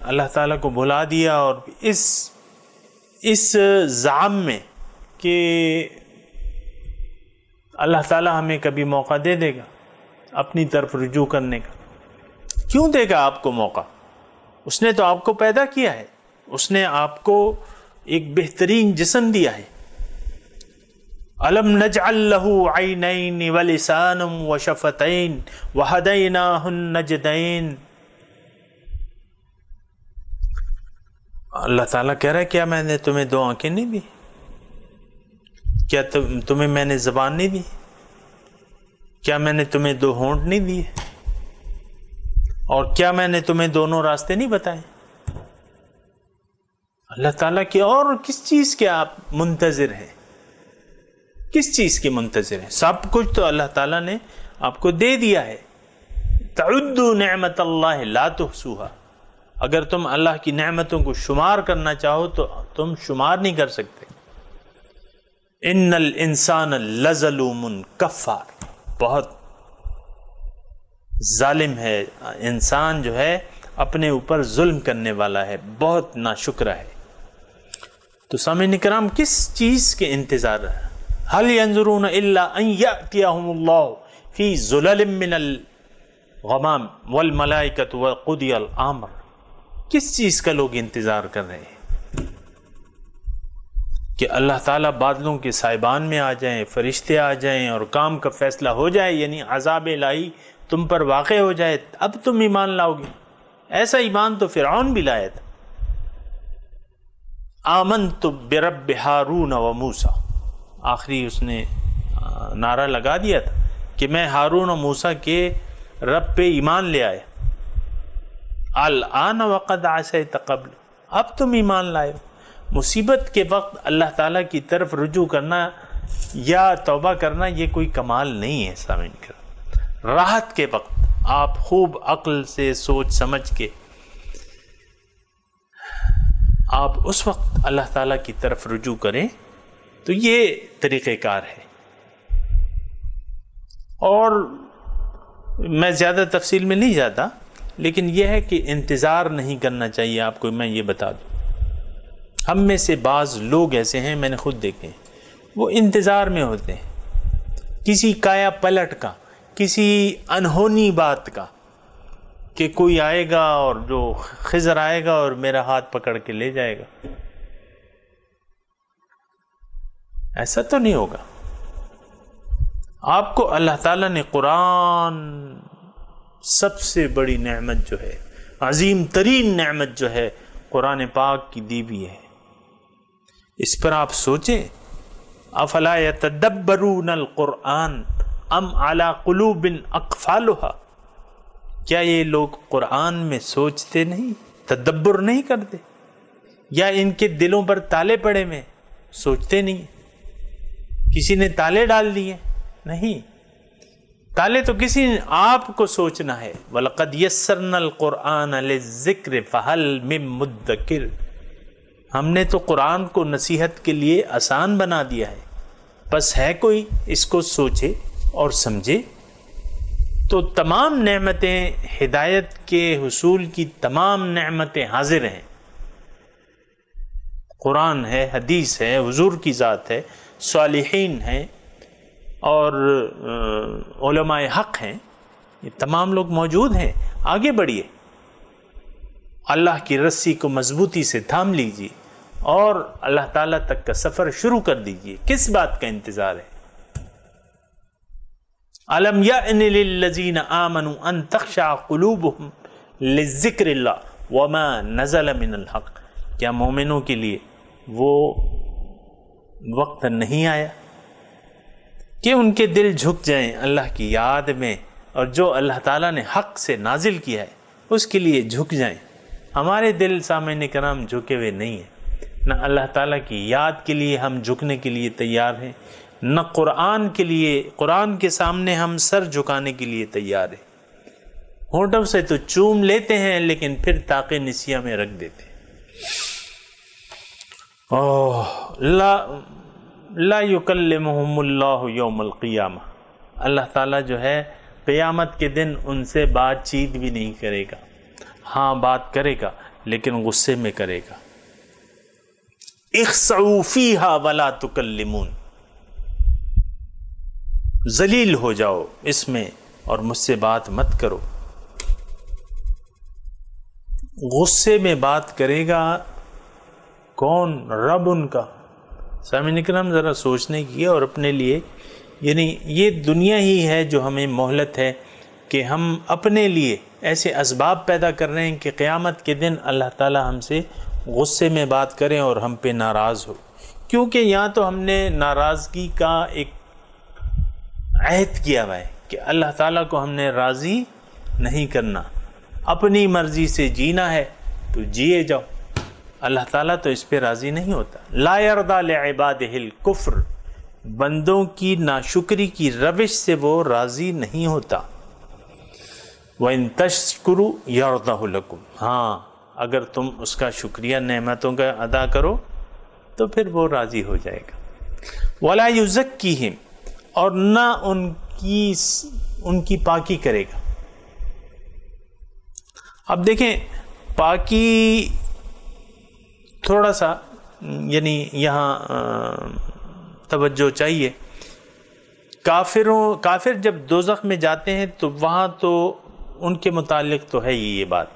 اللہ تعالیٰ کو بھلا دیا اور اس زعم میں کہ اللہ تعالیٰ ہمیں کبھی موقع دے دے گا اپنی طرف رجوع کرنے کا۔ کیوں دے گا آپ کو موقع؟ اس نے تو آپ کو پیدا کیا ہے، اس نے آپ کو ایک بہترین جسم دیا ہے۔ أَلَمْ نَجْعَلْ لَهُ عَيْنَيْنِ وَلِسَانًا وَشَفَتَيْنِ وَهَدَيْنَاهُ النَّجْدَيْنِ۔ اللہ تعالیٰ کہہ رہا ہے کیا میں نے تمہیں دو آنکھیں نہیں دی؟ کیا تمہیں میں نے زبان نہیں دی؟ کیا میں نے تمہیں دو ہونٹ نہیں دیے؟ اور کیا میں نے تمہیں دونوں راستے نہیں بتائے؟ اللہ تعالیٰ کی اور کس چیز کے آپ منتظر ہیں؟ کس چیز کے منتظر ہیں؟ سب کچھ تو اللہ تعالیٰ نے آپ کو دے دیا ہے. تعدوا نعمت اللہ لا تحصوها، اگر تم اللہ کی نعمتوں کو شمار کرنا چاہو تو تم شمار نہیں کر سکتے. ان الانسان لظلوم کفار، بہت ظالم ہے انسان، جو ہے اپنے اوپر ظلم کرنے والا ہے، بہت ناشکرا ہے. تو سامعین کرام، کس چیز کے انتظار ہے؟ هل ينظرون الا ان ياتيهم الله في ظلل من الغمام والملائکۃ وقضی الامر. کس چیز کا لوگ انتظار کر رہے ہیں؟ کہ اللہ تعالیٰ بادلوں کے سائبان میں آ جائیں، فرشتے آ جائیں اور کام کا فیصلہ ہو جائے، یعنی عذاب الہی تم پر واقع ہو جائے، اب تم ایمان لاؤ گے. ایسا ایمان تو فرعون بھی لایا تھا. آمنت برب ہارون و موسیٰ، آخری اس نے نعرہ لگا دیا تھا کہ میں ہارون و موسیٰ کے رب پہ ایمان لے آیا. الآن وقد عصیت قبل، اب تم ایمان لائے. مصیبت کے وقت اللہ تعالیٰ کی طرف رجوع کرنا یا توبہ کرنا یہ کوئی کمال نہیں ہے. سامعین کرام، راحت کے وقت آپ خوب عقل سے سوچ سمجھ کے آپ اس وقت اللہ تعالیٰ کی طرف رجوع کریں تو یہ طریقہ کار ہے. اور میں زیادہ تفصیل میں نہیں جاتا، لیکن یہ ہے کہ انتظار نہیں کرنا چاہیے آپ کو. میں یہ بتا دوں، ہم میں سے بعض لوگ ایسے ہیں، میں نے خود دیکھے ہیں، وہ انتظار میں ہوتے ہیں کسی کایا پلٹ کا، کسی انہونی بات کا، کہ کوئی آئے گا اور جو خضر آئے گا اور میرا ہاتھ پکڑ کے لے جائے گا. ایسا تو نہیں ہوگا. آپ کو اللہ تعالیٰ نے قرآن، سب سے بڑی نعمت جو ہے، عظیم ترین نعمت جو ہے، قرآن پاک کی دی ہوئی ہے. اس پر آپ سوچیں. افلا یتدبرون القرآن ام علی قلوب اقفالها، کیا یہ لوگ قرآن میں سوچتے نہیں، تدبر نہیں کرتے، یا ان کے دلوں پر تالے پڑے میں سوچتے نہیں؟ کسی نے تالے ڈال دیے؟ نہیں، تالے تو کسی نے آپ کو سوچنا ہے. وَلَقَدْ يَسَّرْنَا الْقُرْآنَ لِلذِّكْرِ فَهَلْ مِن مُدَّكِرٍ، ہم نے تو قرآن کو نصیحت کے لیے آسان بنا دیا ہے، بس ہے کوئی اس کو سوچے اور سمجھے. تو تمام نعمتیں، ہدایت کے حصول کی تمام نعمتیں حاضر ہیں. قرآن ہے، حدیث ہے، حضور کی ذات ہے، صالحین ہیں اور علماء حق ہیں، یہ تمام لوگ موجود ہیں. آگے بڑھیے، اللہ کی رسی کو مضبوطی سے تھام لیجیے اور اللہ تعالیٰ تک کا سفر شروع کر دیجیے. کس بات کا انتظار ہے؟ الم یأن للذین آمنوا ان تخشع قلوبهم لذکر اللہ وما نزل من الحق، کیا مومنوں کے لیے وہ وقت نہیں آیا کہ ان کے دل جھک جائیں اللہ کی یاد میں، اور جو اللہ تعالیٰ نے حق سے نازل کیا ہے اس کے لیے جھک جائیں. ہمارے دل سامعین کرام جھکے ہوئے نہیں ہیں، نہ اللہ تعالیٰ کی یاد کے لیے ہم جھکنے کے لیے تیار ہیں، نہ قرآن کے لیے، قرآن کے سامنے ہم سر جھکانے کے لیے تیار ہیں. ہونٹوں سے تو چوم لیتے ہیں لیکن پھر طاق نسیہ میں رکھ دیتے ہیں. لا یکلمہم اللہ یوم القیامہ، اللہ تعالیٰ جو ہے قیامت کے دن ان سے بات چیت بھی نہیں کرے گا. ہاں بات کرے گا لیکن غصے میں کرے گا. اخسعوا فیہا ولا تکلمون، ذلیل ہو جاؤ اس میں اور مجھ سے بات مت کرو. غصے میں بات کرے گا کون؟ رب ان کا. سامعین کرام ذرا سوچنے کی اور اپنے لیے، یعنی یہ دنیا ہی ہے جو ہمیں مہلت ہے کہ ہم اپنے لیے ایسے اسباب پیدا کر رہے ہیں کہ قیامت کے دن اللہ تعالی ہم سے غصے میں بات کریں اور ہم پہ ناراض ہو. کیونکہ یہاں تو ہم نے ناراضگی کا ایک عہد کیا ہوا ہے کہ اللہ تعالیٰ کو ہم نے راضی نہیں کرنا، اپنی مرضی سے جینا ہے تو جیے جاؤ. اللہ تعالیٰ تو اس پہ راضی نہیں ہوتا. لا یرضی لعبادہ الکفر بندوں کی ناشکری کی روش سے وہ راضی نہیں ہوتا۔ وَإِن تَشْكُرُوا يَرْضَهُ لَكُمْ، ہاں اگر تم اس کا شکریہ نعمتوں کا ادا کرو تو پھر وہ راضی ہو جائے گا۔ وَلَا يُزَكِّيهِمْ، اور نہ ان کی پاکی کرے گا۔ اب دیکھیں پاکی تھوڑا سا یعنی یہاں توجہ چاہیے۔ کافر جب دوزخ میں جاتے ہیں تو وہاں تو ان کے متعلق تو ہے یہ بات،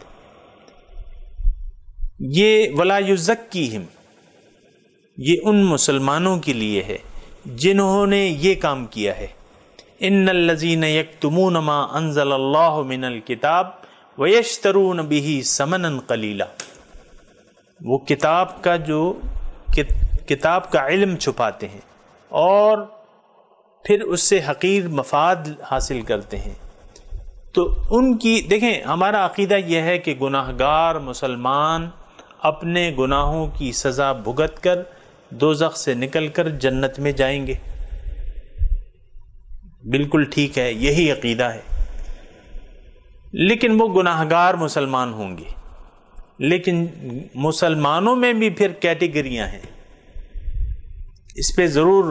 یہ وَلَا يُزَكِّيهِمْ یہ ان مسلمانوں کے لیے ہے جنہوں نے یہ کام کیا ہے۔ ان الذین یکتمون ما انزل اللہ من الکتاب ویشترون بہ ثمنا قلیلا، وہ کتاب کا علم چھپاتے ہیں اور پھر اس سے حقیر مفاد حاصل کرتے ہیں۔ تو ان کی دیکھیں، ہمارا عقیدہ یہ ہے کہ گناہگار مسلمان اپنے گناہوں کی سزا بھگت کر دوزخ سے نکل کر جنت میں جائیں گے، بالکل ٹھیک ہے، یہی عقیدہ ہے۔ لیکن وہ گناہگار مسلمان ہوں گے، لیکن مسلمانوں میں بھی پھر کیٹیگریاں ہیں، اس پہ ضرور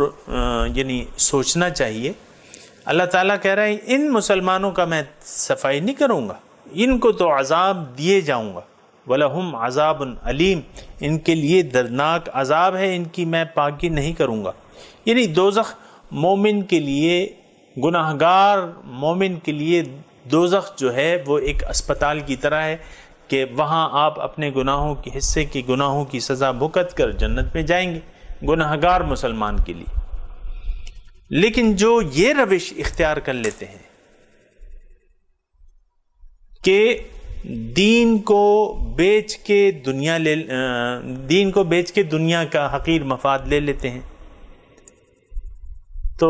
یعنی سوچنا چاہیے۔ اللہ تعالیٰ کہہ رہا ہے ان مسلمانوں کا میں صفائی نہیں کروں گا، ان کو تو عذاب دیے جاؤں گا۔ وَلَهُمْ عَذَابٌ عَلِيمٌ، ان کے لیے دردناک عذاب ہے، ان کی میں پاکی نہیں کروں گا۔ یعنی دوزخ مومن کے لیے، گناہگار مومن کے لیے دوزخ جو ہے وہ ایک اسپتال کی طرح ہے کہ وہاں آپ اپنے گناہوں کے حصے کی گناہوں کی سزا بھگت کر جنت میں جائیں گے، گناہگار مسلمان کے لیے۔ لیکن جو یہ روش اختیار کر لیتے ہیں کہ دین کو بیچ کے دنیا کا حقیر مفاد لے لیتے ہیں، تو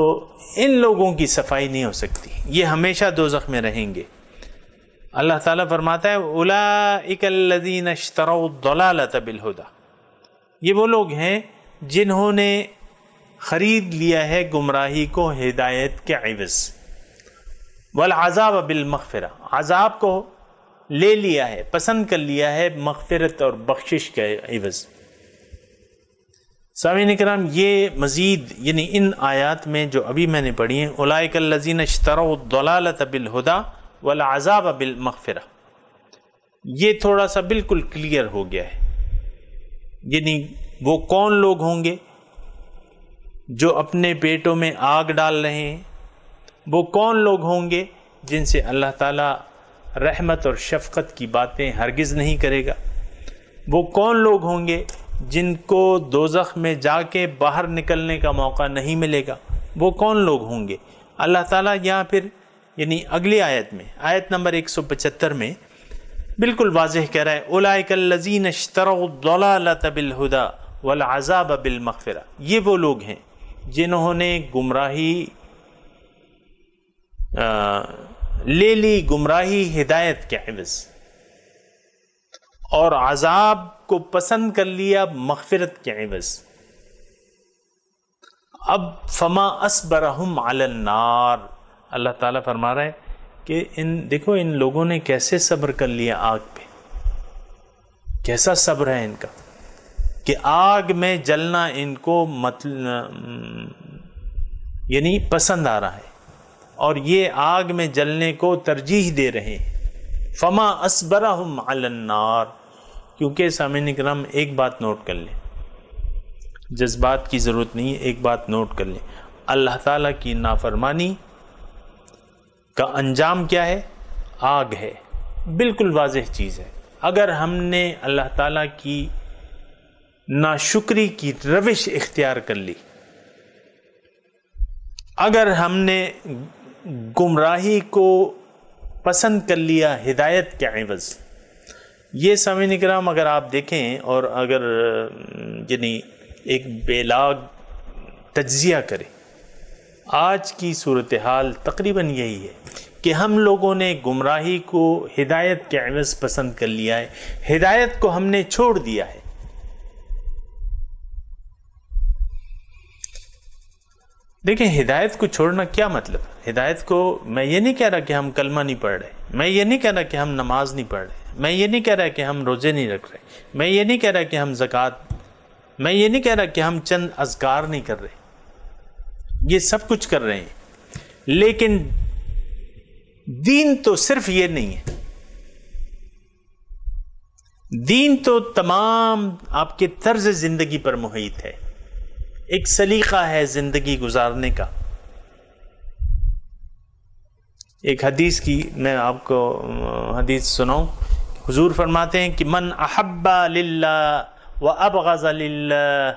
ان لوگوں کی صفائی نہیں ہو سکتی، یہ ہمیشہ دوزخ میں رہیں گے۔ اللہ تعالیٰ فرماتا ہے اولئک الذین اشتروا الضلالۃ بالہدی، یہ وہ لوگ ہیں جنہوں نے خرید لیا ہے گمراہی کو ہدایت کے عوض، والعذاب بالمغفرہ، عذاب کو لے لیا ہے، پسند کر لیا ہے مغفرت اور بخشش کے عوض۔ سامعین اکرام، یہ مزید یعنی ان آیات میں جو ابھی میں نے پڑھی ہیں، اولئک الذین اشتروا الضلالۃ بالہدی والعذاب بالمغفرہ، یہ تھوڑا سا بالکل کلیئر ہو گیا ہے۔ یعنی وہ کون لوگ ہوں گے جو اپنے پیٹوں میں آگ ڈال رہے ہیں، وہ کون لوگ ہوں گے جن سے اللہ تعالیٰ رحمت اور شفقت کی باتیں ہرگز نہیں کرے گا، وہ کون لوگ ہوں گے جن کو دوزخ میں جا کے باہر نکلنے کا موقع نہیں ملے گا، وہ کون لوگ ہوں گے۔ اللہ تعالیٰ یہاں پھر یعنی اگلی آیت میں، آیت نمبر 175 میں بالکل واضح کہہ رہا ہے اولئک الذین اشتروا الضلالۃ بالہدی والعذاب بالمغفرہ، یہ وہ لوگ ہیں جنہوں نے گمراہی لے لی، گمراہی ہدایت کے عوض، اور عذاب کو پسند کر لیا مغفرت کے عوض۔ اب فما اصبرہم علی النار، اللہ تعالیٰ فرما رہا ہے کہ دیکھو ان لوگوں نے کیسے صبر کر لیا آگ پہ، کیسا صبر ہے ان کا کہ آگ میں جلنا ان کو یعنی پسند آ رہا ہے اور یہ آگ میں جلنے کو ترجیح دے رہے ہیں۔ فما اصبرہم علی النار، کیونکہ سامعین اکرام ایک بات نوٹ کر لیں، جذبات کی ضرورت نہیں ہے، ایک بات نوٹ کر لیں، اللہ تعالیٰ کی نافرمانی کا انجام کیا ہے؟ آگ ہے، بالکل واضح چیز ہے۔ اگر ہم نے اللہ تعالیٰ کی ناشکری کی روش اختیار کر لی، اگر ہم نے گمراہی کو پسند کر لیا ہدایت کے عوض، یہ سامعین کرام اگر آپ دیکھیں اور اگر یعنی ایک بیلاگ تجزیہ کریں، آج کی صورتحال تقریباً یہی ہے کہ ہم لوگوں نے گمراہی کو ہدایت کے عوض پسند کر لیا ہے، ہدایت کو ہم نے چھوڑ دیا ہے۔ دیکھیں ہدایت کو چھوڑنا کیا مطلب؟ ہدایت کو میں یہ نہیں کہہ رہا کہ ہم کلمہ نہیں پڑھ رہے، میں یہ نہیں کہہ رہا کہ ہم نماز نہیں پڑھ رہے، میں یہ نہیں کہہ رہا کہ ہم روزے نہیں رکھ رہے، میں یہ نہیں کہہ رہا کہ ہم زکوٰۃ، میں یہ نہیں کہہ رہا کہ ہم چند اذکار نہیں کر رہے، یہ سب کچھ کر رہے ہیں، لیکن دین تو صرف یہ نہیں ہے، دین تو تمام آپ کے طرز زندگی پر محیط ہے، ایک سلیقہ ہے زندگی گزارنے کا۔ ایک حدیث کی میں آپ کو حدیث سناؤں، حضور فرماتے ہیں کہ من احب للہ وابغض للہ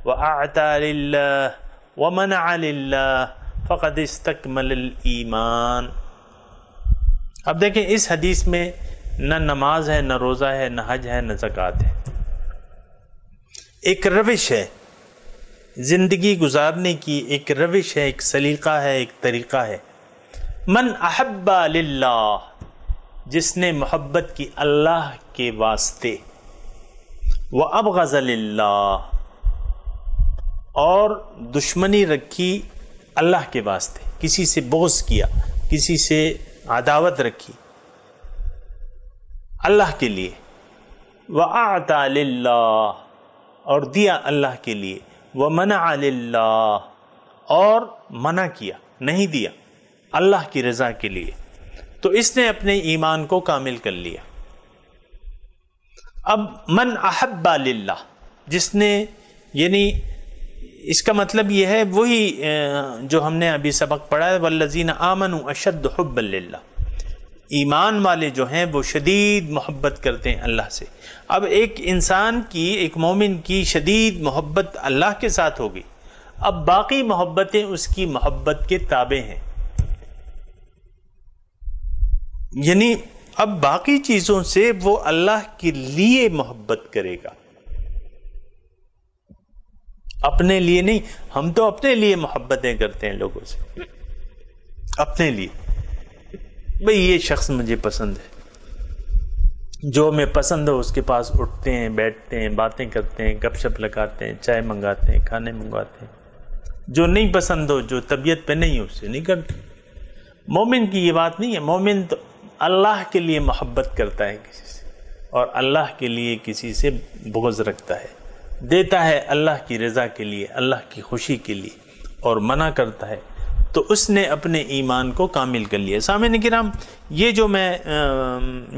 واعطى للہ ومنع للہ فقد استکمل الایمان۔ اب دیکھیں اس حدیث میں نہ نماز ہے، نہ روزہ ہے، نہ حج ہے، نہ زکوٰۃ ہے، ایک روش ہے زندگی گزارنے کی، ایک روش ہے، ایک سلیقہ ہے، ایک طریقہ ہے۔ من احب للہ، جس نے محبت کی اللہ کے واسطے، وابغض للہ، اور دشمنی رکھی اللہ کے واسطے، کسی سے بغض کیا، کسی سے عداوت رکھی اللہ کے لیے، وَأَعْطَى لِلَّهِ، اور دیا اللہ کے لیے، وَمَنَعَ لِلَّهِ، اور منع کیا، نہیں دیا اللہ کی رضا کے لیے، تو اس نے اپنے ایمان کو کامل کر لیا۔ اب من احب للہ، جس نے، یعنی اس کا مطلب یہ ہے وہی جو ہم نے ابھی سبق پڑھا ہے، وَالَّذِينَ آمَنُوا أَشَدُّ حُبًّا لِلَّهِ، ایمان والے جو ہیں وہ شدید محبت کرتے ہیں اللہ سے۔ اب ایک انسان کی، ایک مومن کی شدید محبت اللہ کے ساتھ ہوگی، اب باقی محبتیں اس کی محبت کے تابع ہیں، یعنی اب باقی چیزوں سے وہ اللہ کے لیے محبت کرے گا، اپنے لیے نہیں۔ ہم تو اپنے لیے محبتیں کرتے ہیں لوگوں سے، اپنے لیے، بھئی یہ شخص مجھے پسند ہے، جو ہمیں پسند ہو اس کے پاس اٹھتے ہیں، بیٹھتے ہیں، باتیں کرتے ہیں، گپ شپ لگاتے ہیں، چائے منگاتے ہیں، کھانے منگواتے ہیں۔ جو نہیں پسند ہو، جو طبیعت پہ نہیں ہو، اس سے نہیں کرتے۔ مومن کی یہ بات نہیں ہے، مومن تو اللہ کے لیے محبت کرتا ہے کسی سے، اور اللہ کے لیے کسی سے بغض رکھتا ہے، دیتا ہے اللہ کی رضا کے لیے، اللہ کی خوشی کے لیے، اور منع کرتا ہے، تو اس نے اپنے ایمان کو کامل کر لیا۔ سامعین کرام، یہ جو میں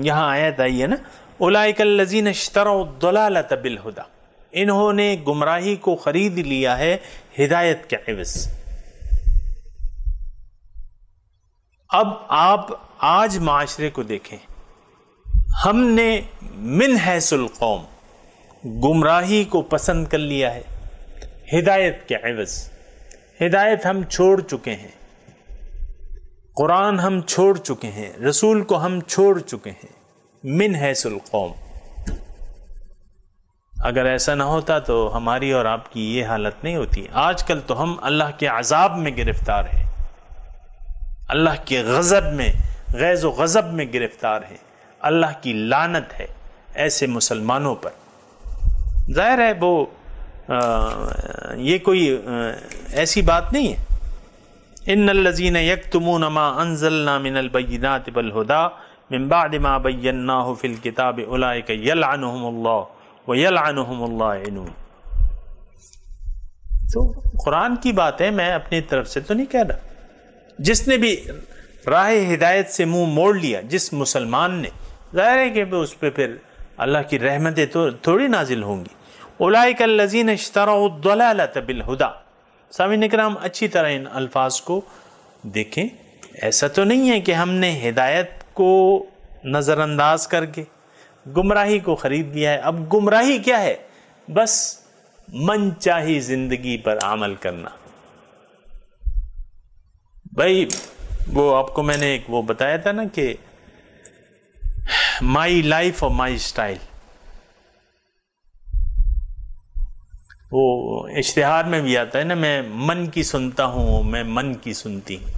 یہاں آیت آئی ہے نا، اولئک الذین اشتروا الضلالۃ بالہدی، انہوں نے گمراہی کو خرید لیا ہے ہدایت کے عوض۔ اب آپ آج معاشرے کو دیکھیں، ہم نے من حیث القوم گمراہی کو پسند کر لیا ہے ہدایت کے عوض۔ ہدایت ہم چھوڑ چکے ہیں، قرآن ہم چھوڑ چکے ہیں، رسول کو ہم چھوڑ چکے ہیں، من حیث القوم۔ اگر ایسا نہ ہوتا تو ہماری اور آپ کی یہ حالت نہیں ہوتی۔ آج کل تو ہم اللہ کے عذاب میں گرفتار ہیں، اللہ کے غضب میں، غیظ و غضب میں گرفتار ہیں، اللہ کی لعنت ہے ایسے مسلمانوں پر۔ ظاہر ہے وہ یہ کوئی ایسی بات نہیں ہے۔ ان الذین یکتمون ما انزلنا من البینات والہدی من بعد ما بیناہ فی الکتاب اولئک یلعنہم اللہ ویلعنہم اللاعنون۔ تو قرآن کی بات ہے، میں اپنی طرف سے تو نہیں کہہ رہا۔ جس نے بھی راہ ہدایت سے منہ موڑ لیا، جس مسلمان نے، ظاہر ہے کہ اس پہ پھر اللہ کی رحمتیں تو تھوڑی نازل ہوں گی۔ اولئک الذین اشتروا الضلالۃ بالہدی۔ سامعین اکرام، اچھی طرح ان الفاظ کو دیکھیں، ایسا تو نہیں ہے کہ ہم نے ہدایت کو نظر انداز کر کے گمراہی کو خرید لیا ہے۔ اب گمراہی کیا ہے؟ بس من چاہی زندگی پر عمل کرنا۔ بھائی وہ آپ کو میں نے ایک وہ بتایا تھا نا کہ مائی لائف اور مائی اسٹائل، وہ اشتہار میں بھی آتا ہے نا، میں من کی سنتا ہوں، میں من کی سنتی ہوں۔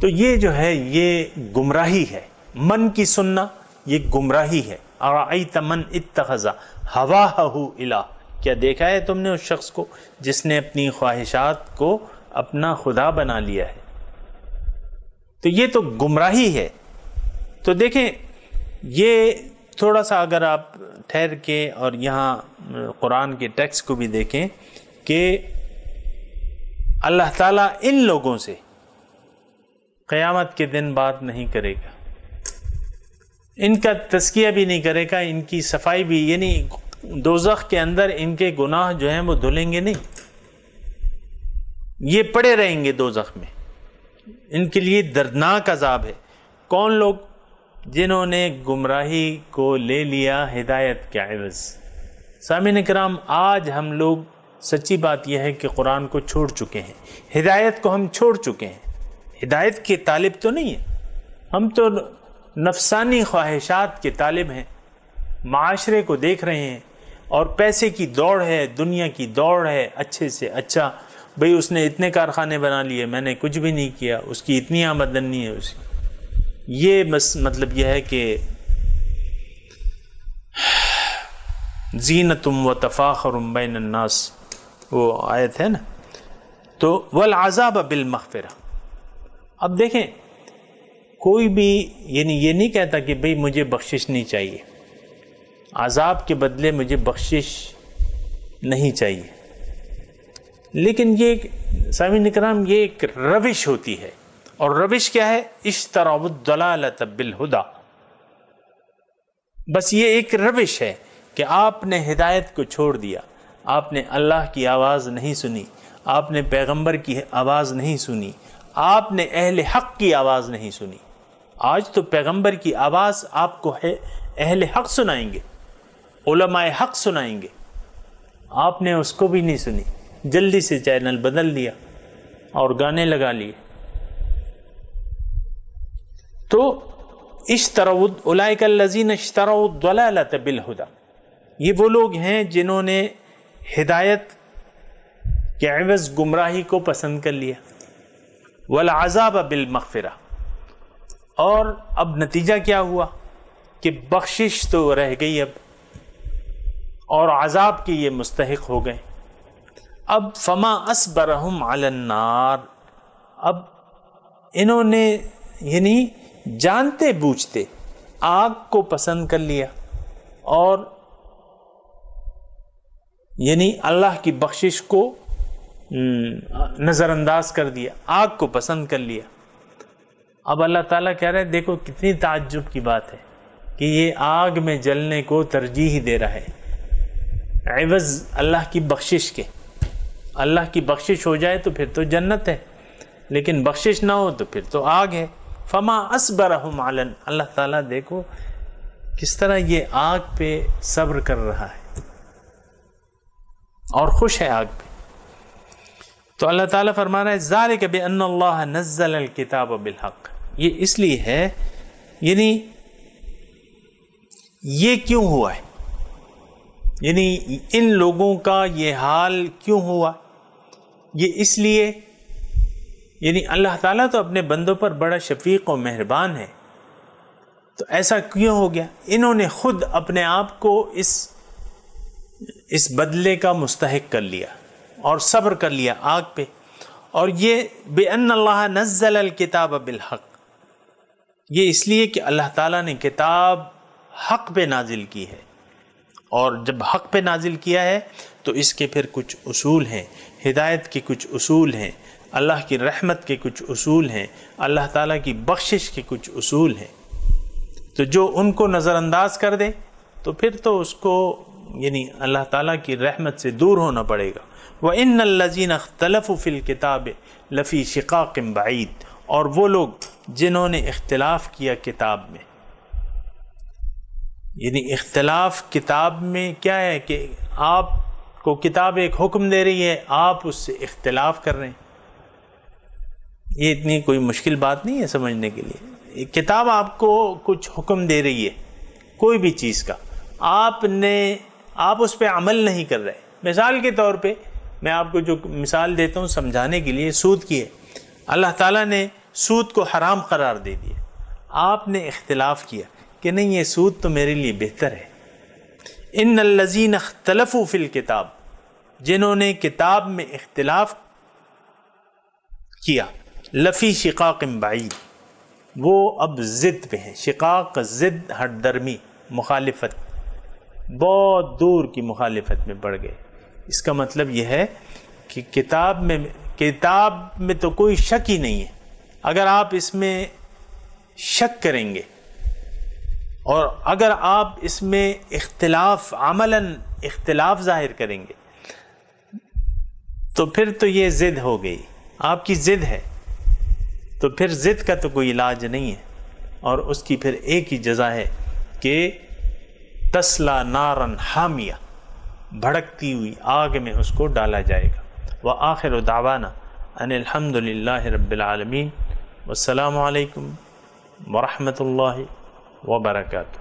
تو یہ جو ہے یہ گمراہی ہے، من کی سننا یہ گمراہی ہے۔ ارأیت من اتخذ ہواہ الہ، کیا دیکھا ہے تم نے اس شخص کو جس نے اپنی خواہشات کو اپنا خدا بنا لیا ہے؟ تو یہ تو گمراہی ہے۔ تو دیکھیں یہ تھوڑا سا اگر آپ ٹھہر کے اور یہاں قرآن کے ٹیکسٹ کو بھی دیکھیں کہ اللہ تعالیٰ ان لوگوں سے قیامت کے دن بات نہیں کرے گا، ان کا تزکیہ بھی نہیں کرے گا، ان کی صفائی بھی، یعنی دوزخ کے اندر ان کے گناہ جو ہیں وہ دھلیں گے نہیں، یہ پڑے رہیں گے دوزخ میں، ان کے لیے دردناک عذاب ہے۔ کون لوگ؟ جنہوں نے گمراہی کو لے لیا ہدایت کے عوض۔ سامعین کرام، آج ہم لوگ سچی بات یہ ہے کہ قرآن کو چھوڑ چکے ہیں، ہدایت کو ہم چھوڑ چکے ہیں۔ ہدایت کے طالب تو نہیں ہیں، ہم تو نفسانی خواہشات کے طالب ہیں، معاشرے کو دیکھ رہے ہیں اور پیسے کی دوڑ ہے، دنیا کی دوڑ ہے، اچھے سے اچھا، بھئی اس نے اتنے کارخانے بنا لیے، میں نے کچھ بھی نہیں کیا، اس کی اتنی آمدنی ہے اس کی۔ یہ بس مطلب یہ ہے کہ زینتم و تفاخر بین الناس، وہ آیت ہے نا، تو والعذاب بالمغفرہ۔ اب دیکھیں کوئی بھی یعنی یہ نہیں کہتا کہ بھئی مجھے بخشش نہیں چاہیے، عذاب کے بدلے مجھے بخشش نہیں چاہیے، لیکن یہ سامعین کرام یہ ایک روش ہوتی ہے، اور روش کیا ہے؟ اشتروا الضلالۃ بالہدی۔ بس یہ ایک روش ہے کہ آپ نے ہدایت کو چھوڑ دیا، آپ نے اللہ کی آواز نہیں سنی، آپ نے پیغمبر کی آواز نہیں سنی، آپ نے اہل حق کی آواز نہیں سنی۔ آج تو پیغمبر کی آواز آپ کو ہے اہل حق سنائیں گے، علماء حق سنائیں گے، آپ نے اس کو بھی نہیں سنی، جلدی سے چینل بدل لیا اور گانے لگا لیے۔ تو اشتروا اولئک الذین اشتروا الضلالۃ بالہدی، یہ وہ لوگ ہیں جنہوں نے ہدایت کے عوض گمراہی کو پسند کر لیا، والعذاب بالمغفرہ، اور اب نتیجہ کیا ہوا کہ بخشش تو رہ گئی اب، اور عذاب کے یہ مستحق ہو گئے۔ اب فما اصبرہم علی النار، اب انہوں نے یعنی جانتے بوجھتے آگ کو پسند کر لیا، اور یعنی اللہ کی بخشش کو نظر انداز کر دیا، آگ کو پسند کر لیا۔ اب اللہ تعالیٰ کہہ رہے ہیں دیکھو کتنی تعجب کی بات ہے کہ یہ آگ میں جلنے کو ترجیح دے رہا ہے عوض اللہ کی بخشش کے۔ اللہ کی بخشش ہو جائے تو پھر تو جنت ہے، لیکن بخشش نہ ہو تو پھر تو آگ ہے۔ فما اصبرہم علی، اللہ تعالیٰ دیکھو کس طرح یہ آگ پہ صبر کر رہا ہے اور خوش ہے آگ پہ۔ تو اللہ تعالیٰ فرما رہا ہے ذالک بأن اللہ نزل الکتاب بالحق، یہ اس لیے ہے، یعنی یہ کیوں ہوا ہے، یعنی ان لوگوں کا یہ حال کیوں ہوا، یہ اس لیے، یعنی اللہ تعالیٰ تو اپنے بندوں پر بڑا شفیق و مہربان ہے، تو ایسا کیوں ہو گیا؟ انہوں نے خود اپنے آپ کو اس بدلے کا مستحق کر لیا اور صبر کر لیا آگ پہ۔ اور یہ بِأَنَّ اللَّهَ نَزَّلَ الْكِتَابَ بِالْحَقِّ، یہ اس لیے کہ اللہ تعالیٰ نے کتاب حق پہ نازل کی ہے، اور جب حق پہ نازل کیا ہے تو اس کے پھر کچھ اصول ہیں، ہدایت کے کچھ اصول ہیں، اللہ کی رحمت کے کچھ اصول ہیں، اللہ تعالیٰ کی بخشش کے کچھ اصول ہیں۔ تو جو ان کو نظر انداز کر دے تو پھر تو اس کو یعنی اللہ تعالیٰ کی رحمت سے دور ہونا پڑے گا۔ وَإِنَّ الَّذِينَ اخْتَلَفُوا فِي الْكِتَابِ لَفِي شِقَاقٍ بَعِيدٍ، اور وہ لوگ جنہوں نے اختلاف کیا کتاب میں، یعنی اختلاف کتاب میں کیا ہے کہ آپ کو کتاب ایک حکم دے رہی ہے، آپ اس سے اختلاف کر رہے ہیں، یہ اتنی کوئی مشکل بات نہیں ہے سمجھنے کے لیے۔ کتاب آپ کو کچھ حکم دے رہی ہے کوئی بھی چیز کا، آپ اس پہ عمل نہیں کر رہے۔ مثال کے طور پہ میں آپ کو جو مثال دیتا ہوں سمجھانے کے لیے، سود کی ہے۔ اللہ تعالیٰ نے سود کو حرام قرار دے دیا، آپ نے اختلاف کیا کہ نہیں یہ سود تو میرے لیے بہتر ہے، ان الذین اختلفوا فی الکتاب، جنہوں نے کتاب میں اختلاف کیا، لفی شقاق بعید، وہ اب ضد پہ ہیں۔ شقاق ضد، ہٹ درمی، مخالفت، بہت دور کی مخالفت میں پڑ گئے۔ اس کا مطلب یہ ہے کہ کتاب میں تو کوئی شک ہی نہیں ہے۔ اگر آپ اس میں شک کریں گے اور اگر آپ اس میں اختلاف، عملاً اختلاف ظاہر کریں گے، تو پھر تو یہ ضد ہو گئی، آپ کی ضد ہے، تو پھر ضد کا تو کوئی علاج نہیں ہے، اور اس کی پھر ایک ہی جزا ہے کہ تسلا نارن حامیہ، بھڑکتی ہوئی آگ میں اس کو ڈالا جائے گا۔ وآخر دعوانا ان الحمد للہ رب العالمین، والسلام علیکم ورحمۃ اللہ وبرکاتہ۔